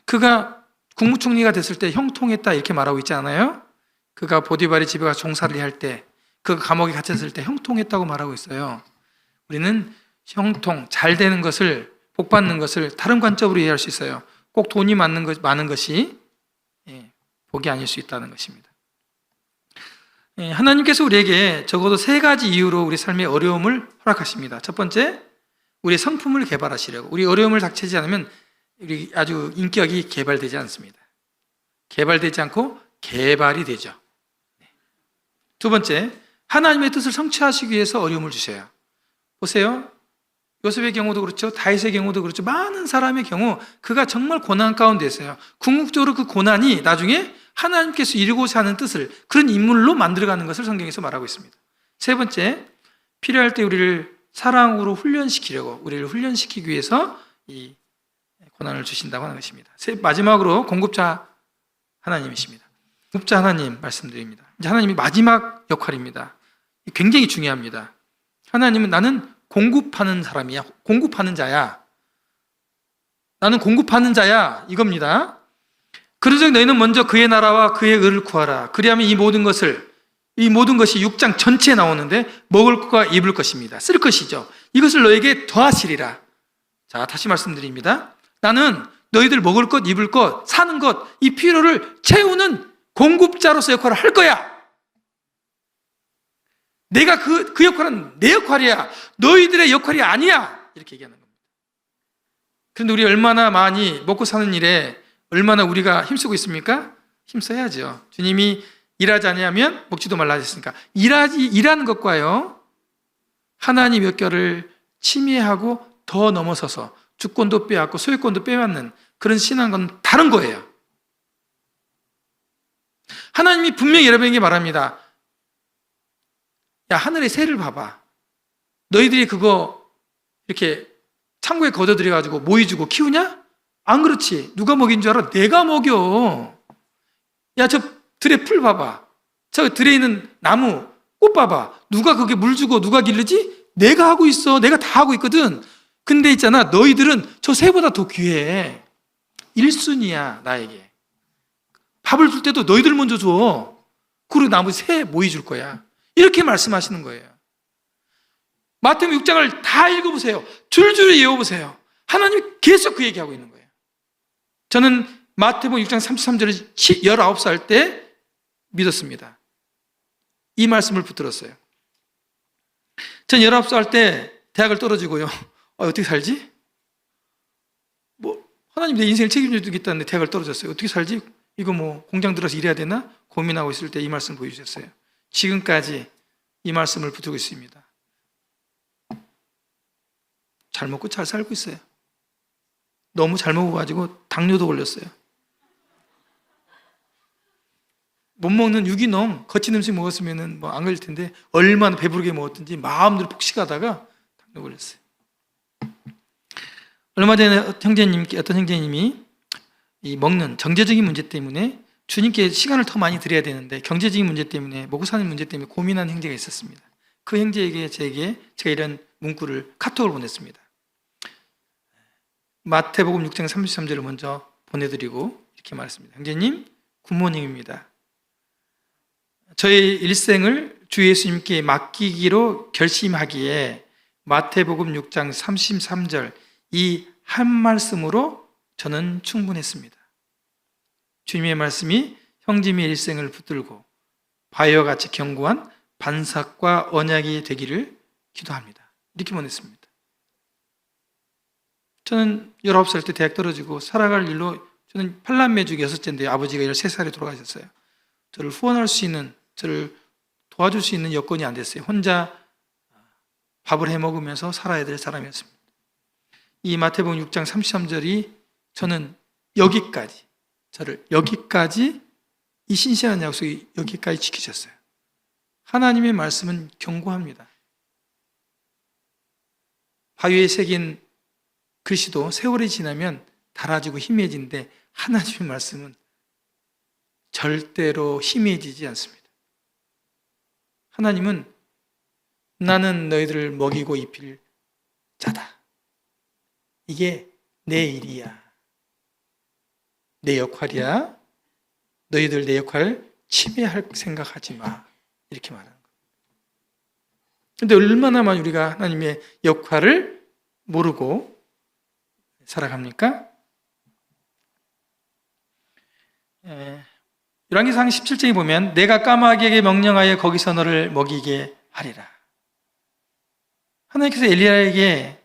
그가 국무총리가 됐을 때 형통했다 이렇게 말하고 있지 않아요? 그가 보디발의 집에 가서 종살이 할 때, 그가 감옥에 갇혔을 때 형통했다고 말하고 있어요. 우리는 형통, 잘 되는 것을, 복 받는 것을 다른 관점으로 이해할 수 있어요. 꼭 돈이 많은 것이 복이 아닐 수 있다는 것입니다. 하나님께서 우리에게 적어도 3가지 이유로 우리 삶의 어려움을 허락하십니다. 첫 번째, 우리의 성품을 개발하시려고. 우리 어려움을 닥치지 않으면 우리 아주 인격이 개발되지 않습니다. 개발되지 않고 개발이 되죠. 두 번째, 하나님의 뜻을 성취하시기 위해서 어려움을 주셔요. 보세요. 요셉의 경우도 그렇죠. 다윗의 경우도 그렇죠. 많은 사람의 경우 그가 정말 고난 가운데 있어요. 궁극적으로 그 고난이 나중에 하나님께서 이루고자 하는 뜻을 그런 인물로 만들어가는 것을 성경에서 말하고 있습니다. 세 번째, 필요할 때 우리를 사랑으로 훈련시키려고, 우리를 훈련시키기 위해서 이 고난을 주신다고 하는 것입니다. 마지막으로 공급자 하나님이십니다. 공급자 하나님 말씀드립니다. 이제 하나님이 마지막 역할입니다. 굉장히 중요합니다. 하나님은 나는 공급하는 사람이야. 공급하는 자야. 나는 공급하는 자야. 이겁니다. 그러므로 너희는 먼저 그의 나라와 그의 의를 구하라. 그리하면 이 모든 것이 6장 전체에 나오는데 먹을 것과 입을 것입니다. 쓸 것이죠. 이것을 너에게 더하시리라. 자, 다시 말씀드립니다. 나는 너희들 먹을 것, 입을 것, 사는 것, 이 필요를 채우는 공급자로서 역할을 할 거야. 내가 그 역할은 내 역할이야. 너희들의 역할이 아니야. 이렇게 얘기하는 겁니다. 그런데 우리 얼마나 많이 먹고 사는 일에 얼마나 우리가 힘쓰고 있습니까? 힘써야죠. 주님이 일하지 않으면 먹지도 말라 하셨으니까 일하는 것과요, 하나님 역결을 침해하고 더 넘어서서 주권도 빼앗고 소유권도 빼앗는 그런 신앙과는 다른 거예요. 하나님이 분명히 여러분에게 말합니다. 야, 하늘의 새를 봐봐. 너희들이 그거 이렇게 창고에 걷어들여가지고 모이주고 키우냐? 안 그렇지. 누가 먹인 줄 알아? 내가 먹여. 야, 저 들에 풀 봐봐. 저 들에 있는 나무, 꽃 봐봐. 누가 그게 물 주고 누가 기르지? 내가 하고 있어. 내가 다 하고 있거든. 근데 있잖아, 너희들은 저 새보다 더 귀해. 1순위야, 나에게. 밥을 줄 때도 너희들 먼저 줘. 그리고 나머지 새 모이 줄 거야. 이렇게 말씀하시는 거예요. 마태복음 6장을 다 읽어보세요. 줄줄이 외워보세요. 하나님이 계속 그 얘기하고 있는 거예요. 저는 마태복음 6장 33절을 19살 때 믿었습니다. 이 말씀을 붙들었어요. 전 19살 때 대학을 떨어지고요. 어떻게 살지? 하나님 내 인생을 책임져 주겠다는데 대학을 떨어졌어요. 어떻게 살지? 이거 공장 들어서 일해야 되나? 고민하고 있을 때 이 말씀 보여주셨어요. 지금까지 이 말씀을 붙들고 있습니다. 잘 먹고 잘 살고 있어요. 너무 잘 먹어가지고 당뇨도 걸렸어요. 못 먹는 유기농 거친 음식 먹었으면 안 걸릴 텐데 얼마나 배부르게 먹었든지 마음대로 폭식하다가 당뇨 걸렸어요. 얼마 전에 어떤 형제님이 이 먹는 경제적인 문제 때문에 주님께 시간을 더 많이 드려야 되는데 경제적인 문제 때문에 먹고 사는 문제 때문에 고민하는 형제가 있었습니다. 그 형제에게 제가 이런 문구를 카톡을 보냈습니다. 마태복음 6장 33절을 먼저 보내드리고 이렇게 말했습니다. 형제님, 굿모닝입니다. 저의 일생을 주 예수님께 맡기기로 결심하기에 마태복음 6장 33절 이 한 말씀으로 저는 충분했습니다. 주님의 말씀이 형제의 일생을 붙들고 바위와 같이 견고한 반삭과 언약이 되기를 기도합니다. 이렇게 보냈습니다. 저는 19살 때 대학 떨어지고 살아갈 일로 저는 8남매 중 6째인데 아버지가 13살에 돌아가셨어요. 저를 후원할 수 있는, 저를 도와줄 수 있는 여건이 안 됐어요. 혼자 밥을 해 먹으면서 살아야 될 사람이었습니다. 이 마태복음 6장 33절이 저는 저를 여기까지 이 신실한 약속이 여기까지 지키셨어요. 하나님의 말씀은 견고합니다. 바위에 새긴 글씨도 세월이 지나면 닳아지고 희미해지는데 하나님의 말씀은 절대로 희미해지지 않습니다. 하나님은 나는 너희들을 먹이고 입힐 자다. 이게 내 일이야. 내 역할이야. 너희들 내 역할 침해할 생각하지 마. 이렇게 말하는 거예요. 그런데 얼마나 많이 우리가 하나님의 역할을 모르고 살아갑니까? 열왕기상 17장에 보면 내가 까마귀에게 명령하여 거기서 너를 먹이게 하리라. 하나님께서 엘리야에게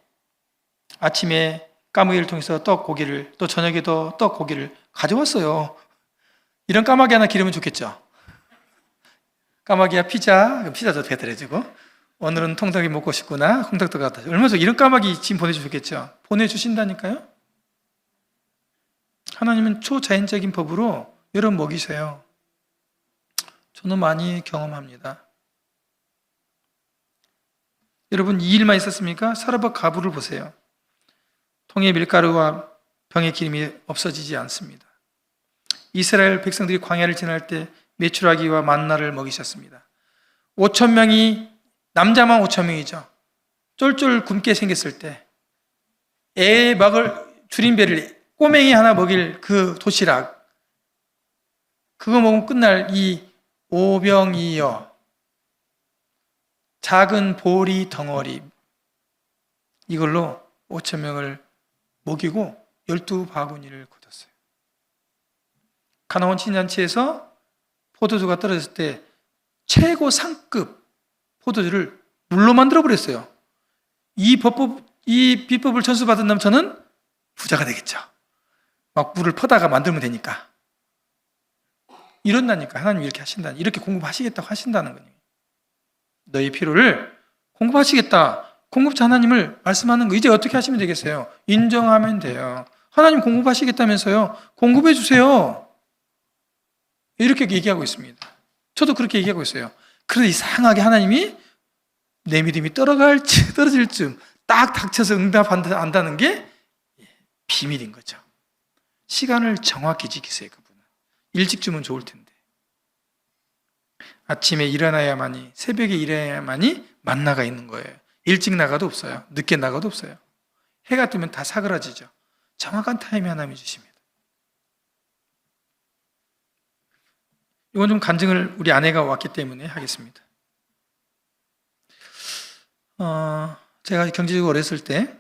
아침에 까마귀를 통해서 떡고기를, 또 저녁에도 떡고기를 가져왔어요. 이런 까마귀 하나 기르면 좋겠죠. 까마귀야 피자도 배달해주고, 오늘은 통닭이 먹고 싶구나, 홍닭도 갖다 줘. 얼마나 이런 까마귀 지금 보내주셨겠죠. 보내주신다니까요. 하나님은 초자연적인 법으로 여러분 먹이세요. 저는 많이 경험합니다. 여러분 이 일만 있었습니까? 사르밧 가부를 보세요. 통에 밀가루와 병의 기름이 없어지지 않습니다. 이스라엘 백성들이 광야를 지날 때 메추라기와 만나를 먹이셨습니다. 5,000명이, 남자만 5,000명이죠. 쫄쫄 굶게 생겼을 때 애 먹을 줄임배를, 꼬맹이 하나 먹일 그 도시락, 그거 먹으면 끝날 이 오병이어, 작은 보리 덩어리, 이걸로 5,000명을 먹이고 12바구니를 거뒀어요. 가나온 친잔치에서 포도주가 떨어졌을 때 최고 상급 포도주를 물로 만들어 버렸어요. 이 비법을 전수받은 저는 부자가 되겠죠. 막 물을 퍼다가 만들면 되니까. 이런다니까. 하나님이 이렇게 하신다니. 이렇게 공급하시겠다고 하신다는 거예요. 너희 필요를 공급하시겠다. 공급자 하나님을 말씀하는 거 이제 어떻게 하시면 되겠어요? 인정하면 돼요. 하나님 공급하시겠다면서요. 공급해 주세요. 이렇게 얘기하고 있습니다. 저도 그렇게 얘기하고 있어요. 그런데 이상하게 하나님이 내 믿음이 떨어질 쯤 딱 닥쳐서 응답한다는 게 비밀인 거죠. 시간을 정확히 지키세요. 그분은. 일찍 주면 좋을 텐데. 아침에 일어나야만이, 새벽에 일어나야만이 만나가 있는 거예요. 일찍 나가도 없어요. 늦게 나가도 없어요. 해가 뜨면 다 사그라지죠. 정확한 타임에 하나님이 주십니다. 이건 좀 간증을 우리 아내가 왔기 때문에 하겠습니다. 제가 경제적으로 어렸을 때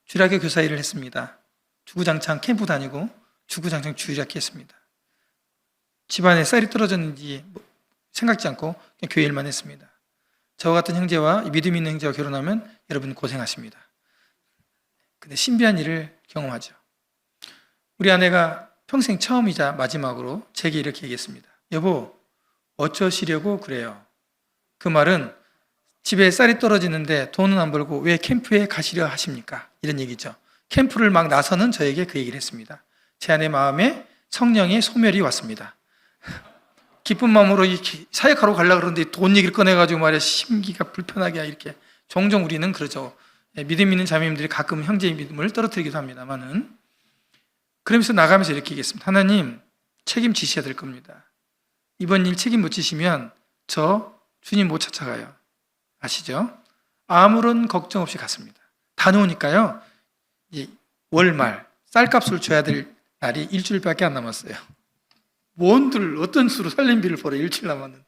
주일학교 교사 일을 했습니다. 주구장창 캠프 다니고 주구장창 주일학교 했습니다. 집안에 쌀이 떨어졌는지 생각지 않고 그냥 교회 일만 했습니다. 저와 같은 형제와 믿음 있는 형제와 결혼하면 여러분 고생하십니다. 근데 신비한 일을 경험하죠. 우리 아내가 평생 처음이자 마지막으로 제게 이렇게 얘기했습니다. 여보, 어쩌시려고 그래요? 그 말은 집에 쌀이 떨어지는데 돈은 안 벌고 왜 캠프에 가시려 하십니까? 이런 얘기죠. 캠프를 막 나서는 저에게 그 얘기를 했습니다. 제 아내 마음에 성령의 소멸이 왔습니다. 기쁜 마음으로 사역하러 가려고 그러는데 돈 얘기를 꺼내가지고 말이야, 심기가 불편하게 이렇게. 종종 우리는 그러죠. 믿음 있는 자매님들이 가끔 형제의 믿음을 떨어뜨리기도 합니다만은, 그러면서 나가면서 이렇게 얘기했습니다. 하나님, 책임지셔야 될 겁니다. 이번 일 책임 못 지시면 저 주님 못 찾아가요. 아시죠? 아무런 걱정 없이 갔습니다. 다녀오니까요, 월말 쌀값을 줘야 될 날이 일주일밖에 안 남았어요. 뭔들 어떤 수로 살림비를 벌어 일주일 남았는데.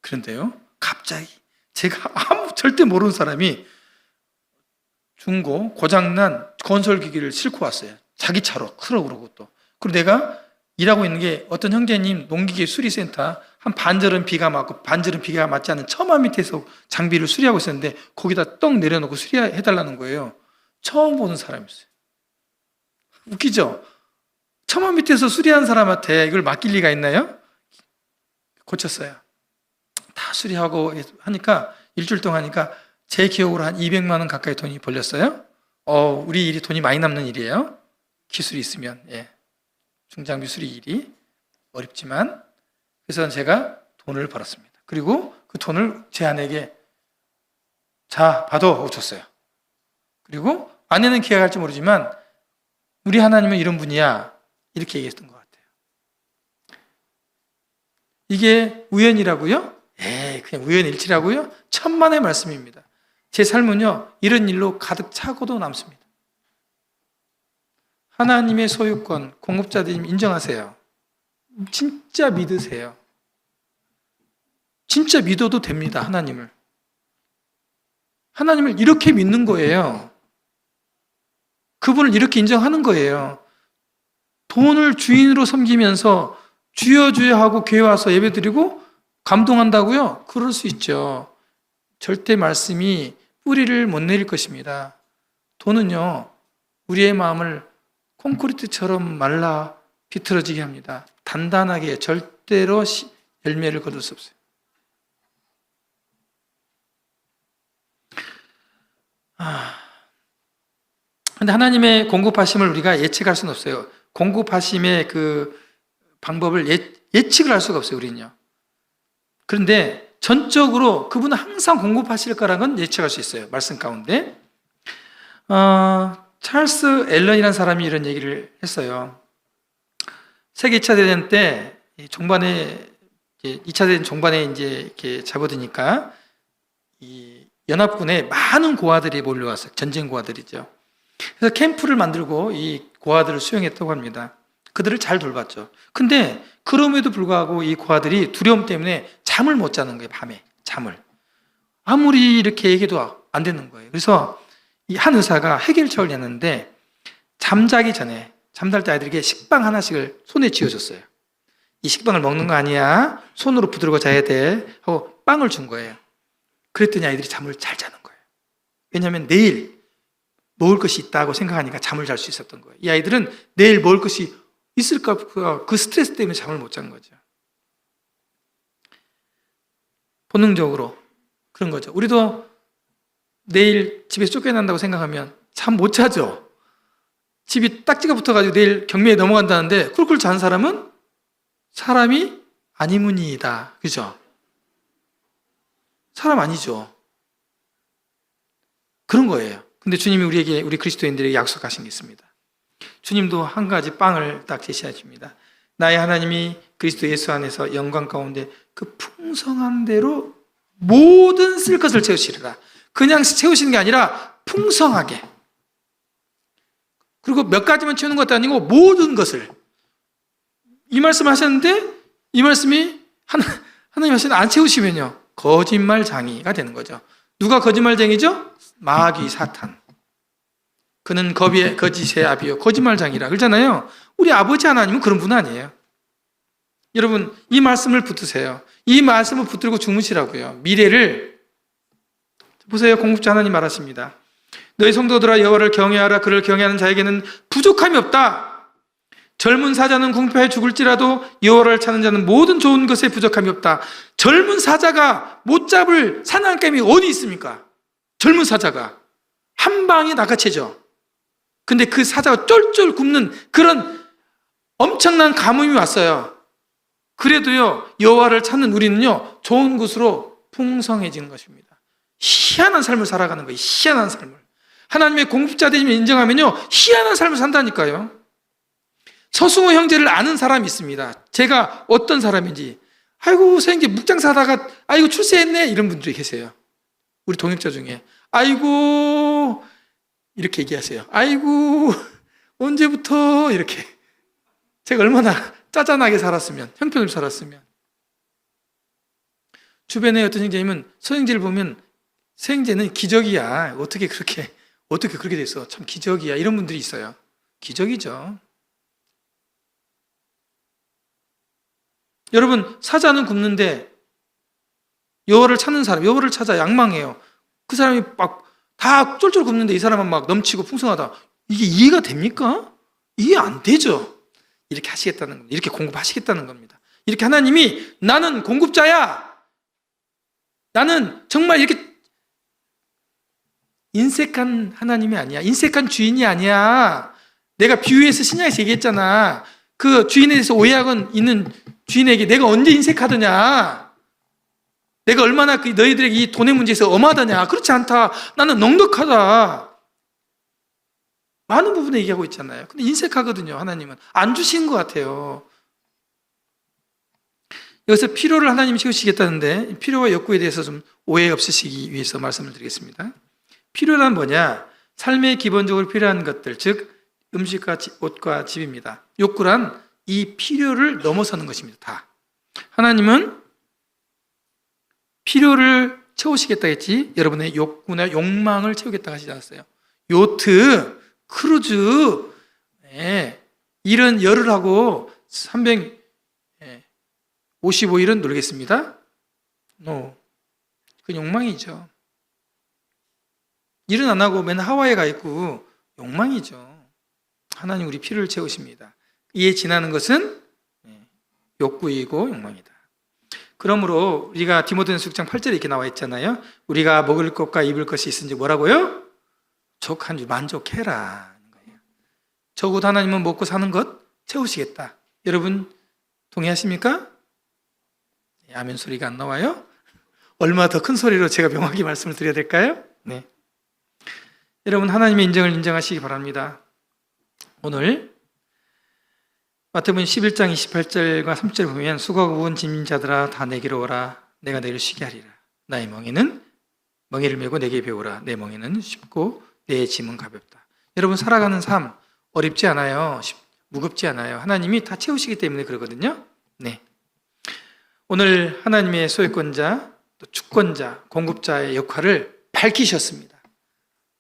그런데요, 갑자기 제가 절대 모르는 사람이 중고 고장난 건설기기를 싣고 왔어요. 자기 차로 트럭으로. 또 그리고 내가 일하고 있는 게 어떤 형제님 농기계 수리센터, 한 반절은 비가 맞고 반절은 비가 맞지 않는 처마 밑에서 장비를 수리하고 있었는데 거기다 떡 내려놓고 수리해달라는 거예요. 처음 보는 사람이었어요. 웃기죠? 처마 밑에서 수리한 사람한테 이걸 맡길 리가 있나요? 고쳤어요. 다 수리하고 하니까 일주일 동안 하니까 제 기억으로 한 200만 원 가까이 돈이 벌렸어요. 우리 일이 돈이 많이 남는 일이에요. 기술이 있으면. 중장비 수리 일이 어렵지만. 그래서 제가 돈을 벌었습니다. 그리고 그 돈을 제 아내에게 자, 받아 하고 줬어요. 그리고 아내는 기억할지 모르지만 우리 하나님은 이런 분이야, 이렇게 얘기했던 것 같아요. 이게 우연이라고요? 그냥 우연일치라고요? 천만의 말씀입니다. 제 삶은요, 이런 일로 가득 차고도 남습니다. 하나님의 소유권, 공급자들님 인정하세요. 진짜 믿으세요. 진짜 믿어도 됩니다, 하나님을. 하나님을 이렇게 믿는 거예요. 그분을 이렇게 인정하는 거예요. 돈을 주인으로 섬기면서 주여 주여 하고 교회 와서 예배드리고 감동한다고요? 그럴 수 있죠. 절대 말씀이 뿌리를 못 내릴 것입니다. 돈은요, 우리의 마음을 콘크리트처럼 말라 비틀어지게 합니다. 단단하게 절대로 열매를 거둘 수 없어요. 근데 하나님의 공급하심을 우리가 예측할 수는 없어요. 공급하심의 그 방법을 예측을 할 수가 없어요, 우리는요. 그런데 전적으로 그분은 항상 공급하실 거라는 건 예측할 수 있어요, 말씀 가운데. 찰스 앨런이라는 사람이 이런 얘기를 했어요. 세계 2차 대전 때 종반에 2차 대전 종반에 이제 이렇게 잡아드니까 이 연합군에 많은 고아들이 몰려왔어요. 전쟁 고아들이죠. 그래서 캠프를 만들고 이 고아들을 수용했다고 합니다. 그들을 잘 돌봤죠. 근데 그럼에도 불구하고 이 고아들이 두려움 때문에 잠을 못 자는 거예요. 밤에 잠을. 아무리 이렇게 얘기해도 안 되는 거예요. 그래서 이 한 의사가 해결책을 냈는데 잠자기 전에 잠잘 때 아이들에게 식빵 하나씩을 손에 쥐어줬어요. 이 식빵을 먹는 거 아니야. 손으로 부드러워 자야 돼. 하고 빵을 준 거예요. 그랬더니 아이들이 잠을 잘 자는 거예요. 왜냐하면 내일 먹을 것이 있다고 생각하니까 잠을 잘 수 있었던 거예요. 이 아이들은 내일 먹을 것이 있을까 그 스트레스 때문에 잠을 못 잔 거죠. 본능적으로 그런 거죠. 우리도 내일 집에서 쫓겨난다고 생각하면 잠 못 자죠. 집이 딱지가 붙어가지고 내일 경매에 넘어간다는데 쿨쿨 잔 사람은 사람이 아니문이다. 그죠? 사람 아니죠. 그런 거예요. 근데 주님이 우리에게, 우리 그리스도인들에게 약속하신 게 있습니다. 주님도 한 가지 빵을 딱 제시하십니다. 나의 하나님이 그리스도 예수 안에서 영광 가운데 그 풍성한 대로 모든 쓸 것을 채우시리라. 그냥 채우시는 게 아니라 풍성하게. 그리고 몇 가지만 채우는 것도 아니고 모든 것을. 이 말씀을 하셨는데 이 말씀이 하나님 하시는 안 채우시면요, 거짓말쟁이가 되는 거죠. 누가 거짓말쟁이죠? 마귀 사탄. 그는 거짓의 아비요 거짓말쟁이라 그러잖아요. 우리 아버지 하나님은 그런 분 아니에요. 여러분, 이 말씀을 붙드세요. 이 말씀을 붙들고 주무시라고요. 미래를 보세요. 공급자 하나님 말하십니다. 너희 성도들아 여호와를 경외하라. 그를 경외하는 자에게는 부족함이 없다. 젊은 사자는 궁핍하여 죽을지라도 여호와를 찾는 자는 모든 좋은 것에 부족함이 없다. 젊은 사자가 못 잡을 사냥감이 어디 있습니까? 젊은 사자가 한 방에 낚아채죠. 근데 그 사자가 쫄쫄 굶는 그런 엄청난 가뭄이 왔어요. 그래도요, 여호와를 찾는 우리는요, 좋은 것으로 풍성해지는 것입니다. 희한한 삶을 살아가는 거예요. 희한한 삶을. 하나님의 공급자 되심을 인정하면요, 희한한 삶을 산다니까요. 서승호 형제를 아는 사람이 있습니다. 제가 어떤 사람인지. 아이고, 선생님 묵장 사다가 아이고 출세했네, 이런 분들이 계세요. 우리 동역자 중에. 아이고, 이렇게 얘기하세요. 아이고, 언제부터 이렇게. 제가 얼마나 짜잔하게 살았으면, 형편을 살았으면. 주변에 어떤 형제님은 서형제를 보면 서형제는 기적이야. 어떻게 그렇게 됐어? 참 기적이야. 이런 분들이 있어요. 기적이죠. 여러분, 사자는 굶는데 여호와를 찾는 사람, 여호와를 찾아 양망해요. 그 사람이 막 다 쫄쫄 굶는데 이 사람은 막 넘치고 풍성하다. 이게 이해가 됩니까? 이해 안 되죠. 이렇게 하시겠다는 겁니다. 이렇게 공급하시겠다는 겁니다. 이렇게 하나님이 나는 공급자야. 나는 정말 이렇게 인색한 하나님이 아니야. 인색한 주인이 아니야. 내가 비유해서 신약에서 얘기했잖아. 그 주인에 대해서 오해하고 있는 주인에게 내가 언제 인색하더냐. 내가 얼마나 너희들에게 이 돈의 문제에서 엄하더냐. 그렇지 않다. 나는 넉넉하다. 많은 부분에 얘기하고 있잖아요. 근데 인색하거든요. 하나님은 안 주시는 것 같아요. 여기서 필요를 하나님이 채우시겠다는데 필요와 욕구에 대해서 좀 오해 없으시기 위해서 말씀을 드리겠습니다. 필요란 뭐냐? 삶에 기본적으로 필요한 것들, 즉 음식과 옷과 집입니다. 욕구란 이 필요를 넘어서는 것입니다. 다. 하나님은 필요를 채우시겠다 했지, 여러분의 욕구나 욕망을 채우겠다 하시지 않았어요. 요트, 크루즈, 이런 열을 하고 300 55일은 놀겠습니다. No. 그건 욕망이죠. 일은 안 하고 맨날 하와이에 가 있고 욕망이죠. 하나님 우리 필요를 채우십니다. 이에 지나는 것은 욕구이고 욕망이다. 그러므로 우리가 디모데전서 6장 8절에 이렇게 나와 있잖아요. 우리가 먹을 것과 입을 것이 있은지 뭐라고요? 족한 줄 만족해라. 적어도 하나님은 먹고 사는 것 채우시겠다. 여러분 동의하십니까? 아멘 소리가 안 나와요? 얼마 더 큰 소리로 제가 명확히 말씀을 드려야 될까요? 네. 여러분 하나님의 인정을 인정하시기 바랍니다. 오늘 마태복음 11장 28절과 30절 보면 수고하고 무거운 짐진 자들아 다 내게로 오라. 내가 너희를 쉬게 하리라. 나의 멍에를 메고 내게 배우라. 내 멍에는 쉽고 내 짐은 가볍다. 여러분 살아가는 삶 어렵지 않아요. 무겁지 않아요. 하나님이 다 채우시기 때문에 그러거든요. 네. 오늘 하나님의 소유권자, 또 주권자, 공급자의 역할을 밝히셨습니다.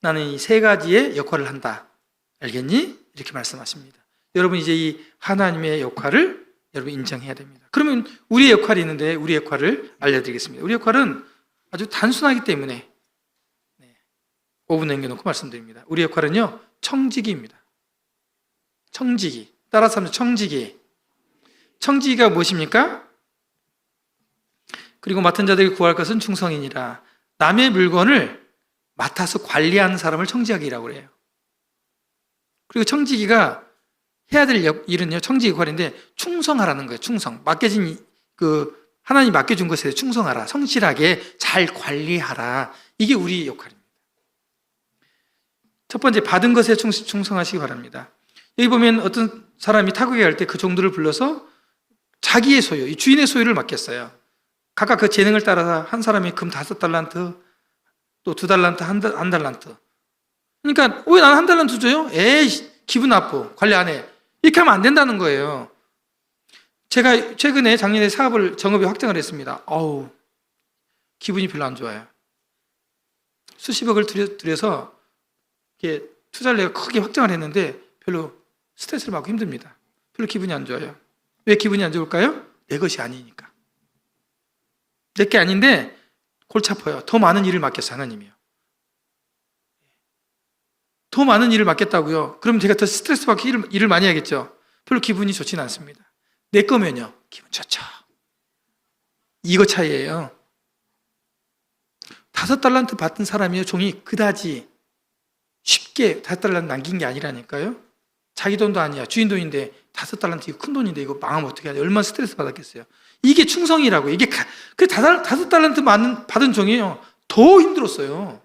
나는 이 세 가지의 역할을 한다. 알겠니? 이렇게 말씀하십니다. 여러분 이제 이 하나님의 역할을 여러분 인정해야 됩니다. 그러면 우리의 역할이 있는데 우리의 역할을 알려드리겠습니다. 우리 역할은 아주 단순하기 때문에 5분 남겨놓고 말씀드립니다. 우리 역할은요 청지기입니다. 청지기. 따라서 하면 청지기. 청지기가 무엇입니까? 그리고 맡은 자들에게 구할 것은 충성이니라. 남의 물건을 맡아서 관리하는 사람을 청지기라고 해요. 그리고 청지기가 해야 될 일은요 청지기 역할인데 충성하라는 거예요. 충성. 맡겨진 하나님 맡겨준 것에 충성하라. 성실하게 잘 관리하라. 이게 우리 역할입니다. 첫 번째 받은 것에 충성하시기 바랍니다. 여기 보면 어떤 사람이 타국에 갈 때 그 종들을 불러서 자기의 소유, 이 주인의 소유를 맡겼어요. 각각 그 재능을 따라서 한 사람이 금 5달란트, 또 2달란트, 한 달란트. 그러니까 왜 나는 1달란트 줘요? 에이 기분 나빠. 관리 안 해. 이렇게 하면 안 된다는 거예요. 제가 최근에 작년에 정업에 확장을 했습니다. 어우, 기분이 별로 안 좋아요. 수십억을 들여서 이렇게 투자를 내가 크게 확장을 했는데 별로 스트레스를 받고 힘듭니다. 별로 기분이 안 좋아요. 왜 기분이 안 좋을까요? 내 것이 아니니까. 내 게 아닌데 골치 아파요. 더 많은 일을 맡겼어요, 하나님이요. 더 많은 일을 맡겼다고요. 그럼 제가 더 스트레스 받고 일을 많이 하겠죠. 별로 기분이 좋지는 않습니다. 내 거면요, 기분 좋죠. 이거 차이예요. 5달란트 받은 사람이요, 종이 그다지 쉽게 5달란트 남긴 게 아니라니까요. 자기 돈도 아니야. 주인 돈인데 5달란트 이거 큰 돈인데 이거 망하면 어떻게 하냐. 얼마나 스트레스 받았겠어요. 이게 충성이라고. 이게 그 5달란트 받은 종이요 더 힘들었어요.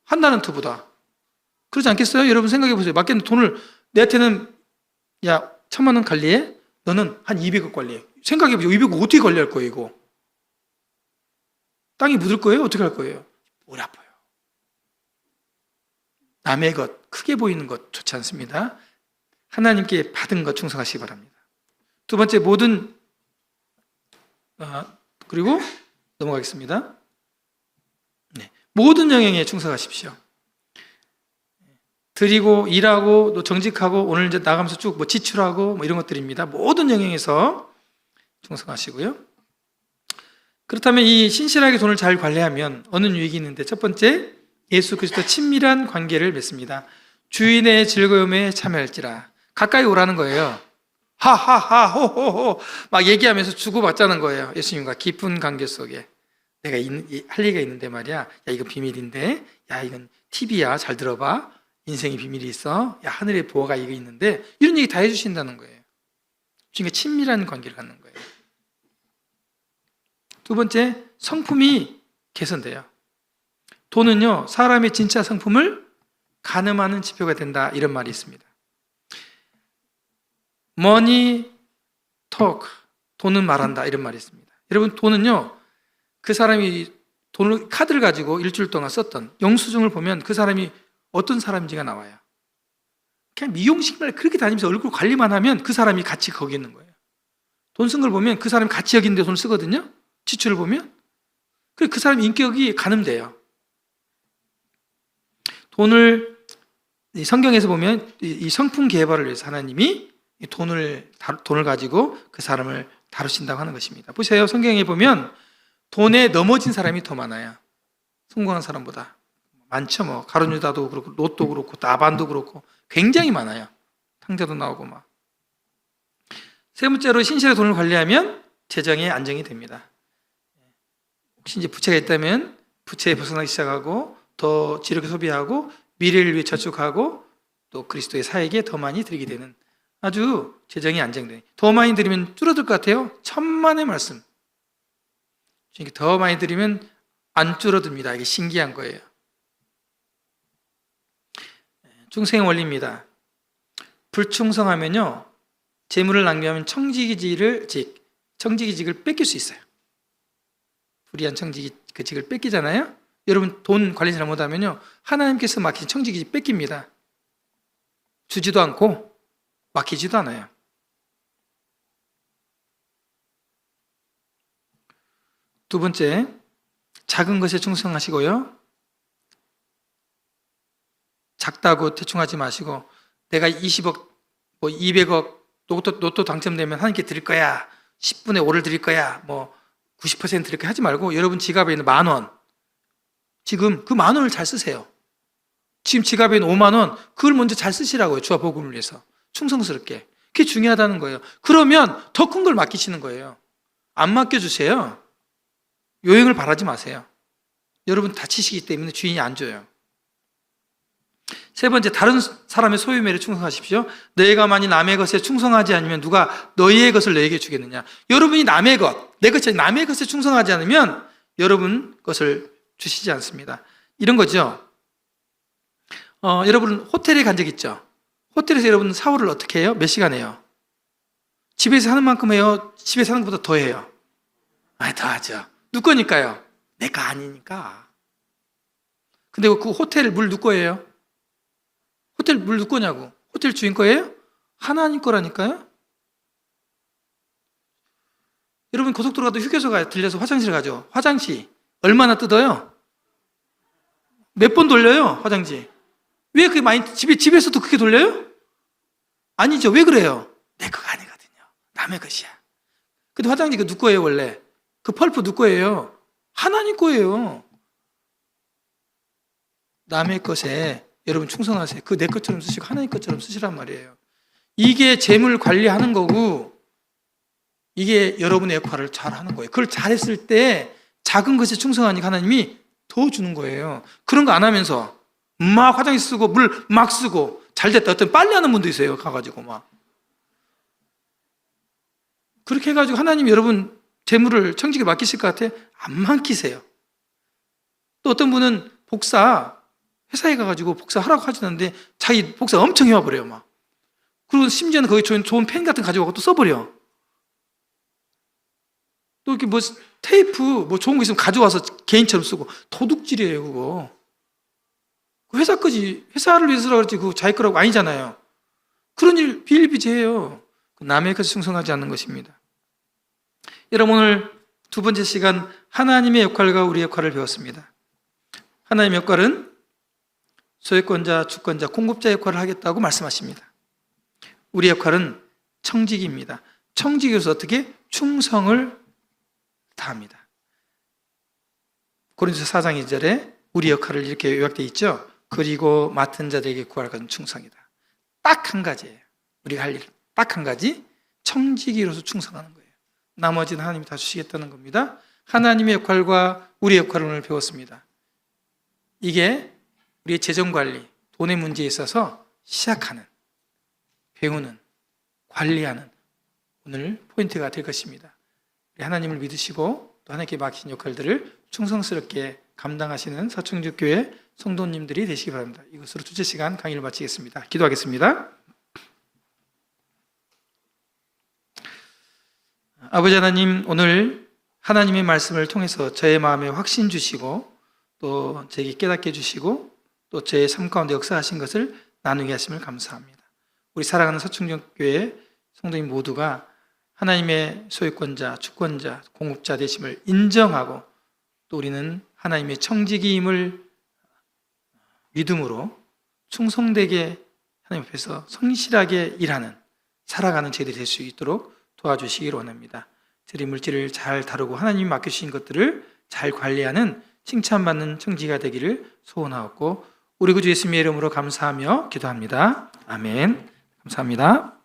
1달란트보다. 그러지 않겠어요? 여러분 생각해 보세요. 맡긴 돈을 내한테는 야 1,000만 원 관리해? 너는 한 200억 관리해. 생각해 보세요. 200억 어떻게 관리할 거예요 이거? 땅이 묻을 거예요? 어떻게 할 거예요? 머리 아파요. 남의 것, 크게 보이는 것 좋지 않습니다. 하나님께 받은 것 충성하시기 바랍니다. 두 번째 그리고 넘어가겠습니다. 네, 모든 영역에 충성하십시오. 드리고 일하고 또 정직하고 오늘 이제 나가면서 쭉 지출하고 이런 것들입니다. 모든 영역에서 충성하시고요. 그렇다면 이 신실하게 돈을 잘 관리하면 어느 유익이 있는데 첫 번째 예수 그리스도 친밀한 관계를 맺습니다. 주인의 즐거움에 참여할지라. 가까이 오라는 거예요. 하하하 호호호 막 얘기하면서 주고받자는 거예요. 예수님과 깊은 관계 속에 내가 할 얘기가 있는데 말이야. 야 이거 비밀인데 야 이건 팁이야. 잘 들어봐. 인생의 비밀이 있어. 야 하늘의 보화가 이거 있는데 이런 얘기 다 해주신다는 거예요. 주님과 친밀한 관계를 갖는 거예요. 두 번째 성품이 개선돼요. 돈은요 사람의 진짜 성품을 가늠하는 지표가 된다 이런 말이 있습니다. Money talk, 돈은 말한다 이런 말이 있습니다. 여러분 돈은요 그 사람이 카드를 가지고 일주일 동안 썼던 영수증을 보면 그 사람이 어떤 사람인지가 나와요. 그냥 미용실을 그렇게 다니면서 얼굴 관리만 하면 그 사람이 같이 거기 있는 거예요. 돈 쓴 걸 보면 그 사람이 같이 여기 있는데 돈을 쓰거든요. 지출을 보면 그 사람 인격이 가늠돼요. 돈을 성경에서 보면 이 성품 개발을 위해서 하나님이 이 돈을 가지고 그 사람을 다루신다고 하는 것입니다. 보세요. 성경에 보면 돈에 넘어진 사람이 더 많아요. 성공한 사람보다 많죠. 뭐 가룟유다도 그렇고 롯도 그렇고 나반도 그렇고 굉장히 많아요. 탕자도 나오고 막. 세 번째로 신실하게 돈을 관리하면 재정이 안정이 됩니다. 혹시 이제 부채가 있다면 부채에 벗어나기 시작하고 더 지력을 소비하고 미래를 위해 저축하고 또 그리스도의 사역에 더 많이 드리게 되는 아주 재정이 안정되는. 더 많이 드리면 줄어들 것 같아요? 천만의 말씀. 더 많이 드리면 안 줄어듭니다. 이게 신기한 거예요. 중생의 원리입니다. 불충성하면요, 재물을 낭비하면 청지기직을 뺏길 수 있어요. 불의한 청지기직을 뺏기잖아요. 여러분 돈 관리 잘못하면요, 하나님께서 맡긴 청지기직 뺏깁니다. 주지도 않고 맡기지도 않아요. 두 번째, 작은 것에 충성하시고요, 작다고 대충하지 마시고 내가 20억, 200억 로또 당첨되면 하나님께 드릴 거야, 10분의 5를 드릴 거야, 90% 드릴 거야 하지 말고 여러분 지갑에 있는 10,000원, 지금 그 10,000원을 잘 쓰세요. 지금 지갑에 있는 50,000원, 그걸 먼저 잘 쓰시라고요. 주와 복음을 위해서 충성스럽게. 그게 중요하다는 거예요. 그러면 더 큰 걸 맡기시는 거예요. 안 맡겨주세요. 요행을 바라지 마세요. 여러분 다치시기 때문에 주인이 안 줘요. 세 번째, 다른 사람의 소유물에 충성하십시오. 너희가 만일 남의 것에 충성하지 않으면 누가 너희의 것을 너희에게 주겠느냐. 여러분이 남의 것, 내 것이 남의 것에 충성하지 않으면 여러분 것을 주시지 않습니다. 이런 거죠. 여러분 호텔에 간 적 있죠? 호텔에서 여러분 샤워를 어떻게 해요? 몇 시간 해요? 집에서 하는 만큼 해요? 집에서 하는 것보다 더 해요? 더 하죠. 누구 거니까요? 내 거 아니니까. 근데 그 호텔 물 누구 거예요? 호텔 물 누구 거냐고? 호텔 주인 거예요? 하나님 거라니까요? 여러분 고속도로 가도 휴게소 들려서 화장실 가죠? 화장실 얼마나 뜯어요? 몇 번 돌려요? 화장실. 왜 그렇게 많이, 집에서도 그렇게 돌려요? 아니죠. 왜 그래요? 내 거가 아니거든요. 남의 것이야. 근데 화장실 그 누구 거예요, 원래? 그 펄프 누구 거예요? 하나님 거예요. 남의 것에 여러분 충성하세요. 그 내 것처럼 쓰시고 하나님 것처럼 쓰시란 말이에요. 이게 재물 관리하는 거고, 이게 여러분의 역할을 잘 하는 거예요. 그걸 잘했을 때 작은 것에 충성하니까 하나님이 더 주는 거예요. 그런 거 안 하면서 막 화장실 쓰고 물 막 쓰고 잘 됐다. 어떤 빨래하는 분도 있어요. 가가지고 막 그렇게 해가지고 하나님 여러분 재물을 청지기에 맡기실 것 같아? 안 맡기세요. 또 어떤 분은 복사 회사에 가가지고 복사하라고 하시는데 자기 복사 엄청 해와버려요. 막. 그리고 심지어는 거기 좋은 펜 같은 거 가져가고 또 써버려. 또 이렇게 테이프 좋은 거 있으면 가져와서 개인처럼 쓰고 도둑질이에요. 그거 회사를 위해서라고 그랬지 그거 자기 거라고 아니잖아요. 그런 일 비일비재해요. 남의 것에 충성하지 않는 것입니다. 여러분 오늘 두 번째 시간 하나님의 역할과 우리의 역할을 배웠습니다. 하나님의 역할은 소유권자, 주권자, 공급자 역할을 하겠다고 말씀하십니다. 우리의 역할은 청지기입니다. 청지기로서 어떻게? 충성을 다합니다. 고린도서 4장 2절에 우리 역할을 이렇게 요약되어 있죠. 그리고 맡은 자들에게 구할 것은 충성이다. 딱 한 가지예요. 우리가 할 일 딱 한 가지, 청지기로서 충성하는 거예요. 나머지는 하나님이 다 주시겠다는 겁니다. 하나님의 역할과 우리의 역할을 오늘 배웠습니다. 이게 우리의 재정관리, 돈의 문제에 있어서 시작하는, 배우는, 관리하는 오늘 포인트가 될 것입니다. 하나님을 믿으시고 또 하나님께 맡긴 역할들을 충성스럽게 감당하시는 서충주교회 성도님들이 되시기 바랍니다. 이것으로 둘째 시간 강의를 마치겠습니다. 기도하겠습니다. 아버지 하나님, 오늘 하나님의 말씀을 통해서 저의 마음에 확신 주시고 또 저에게 깨닫게 해주시고 또 제 삶 가운데 역사하신 것을 나누게 하심을 감사합니다. 우리 사랑하는 서충주교회 성도님 모두가 하나님의 소유권자, 주권자, 공급자 되심을 인정하고 또 우리는 하나님의 청지기임을 믿음으로 충성되게 하나님 앞에서 성실하게 일하는 살아가는 저희들이 될 수 있도록 도와주시길 원합니다. 저희 물질을 잘 다루고 하나님이 맡겨주신 것들을 잘 관리하는 칭찬받는 청지기가 되기를 소원하옵고 우리 구주 예수님의 이름으로 감사하며 기도합니다. 아멘. 감사합니다.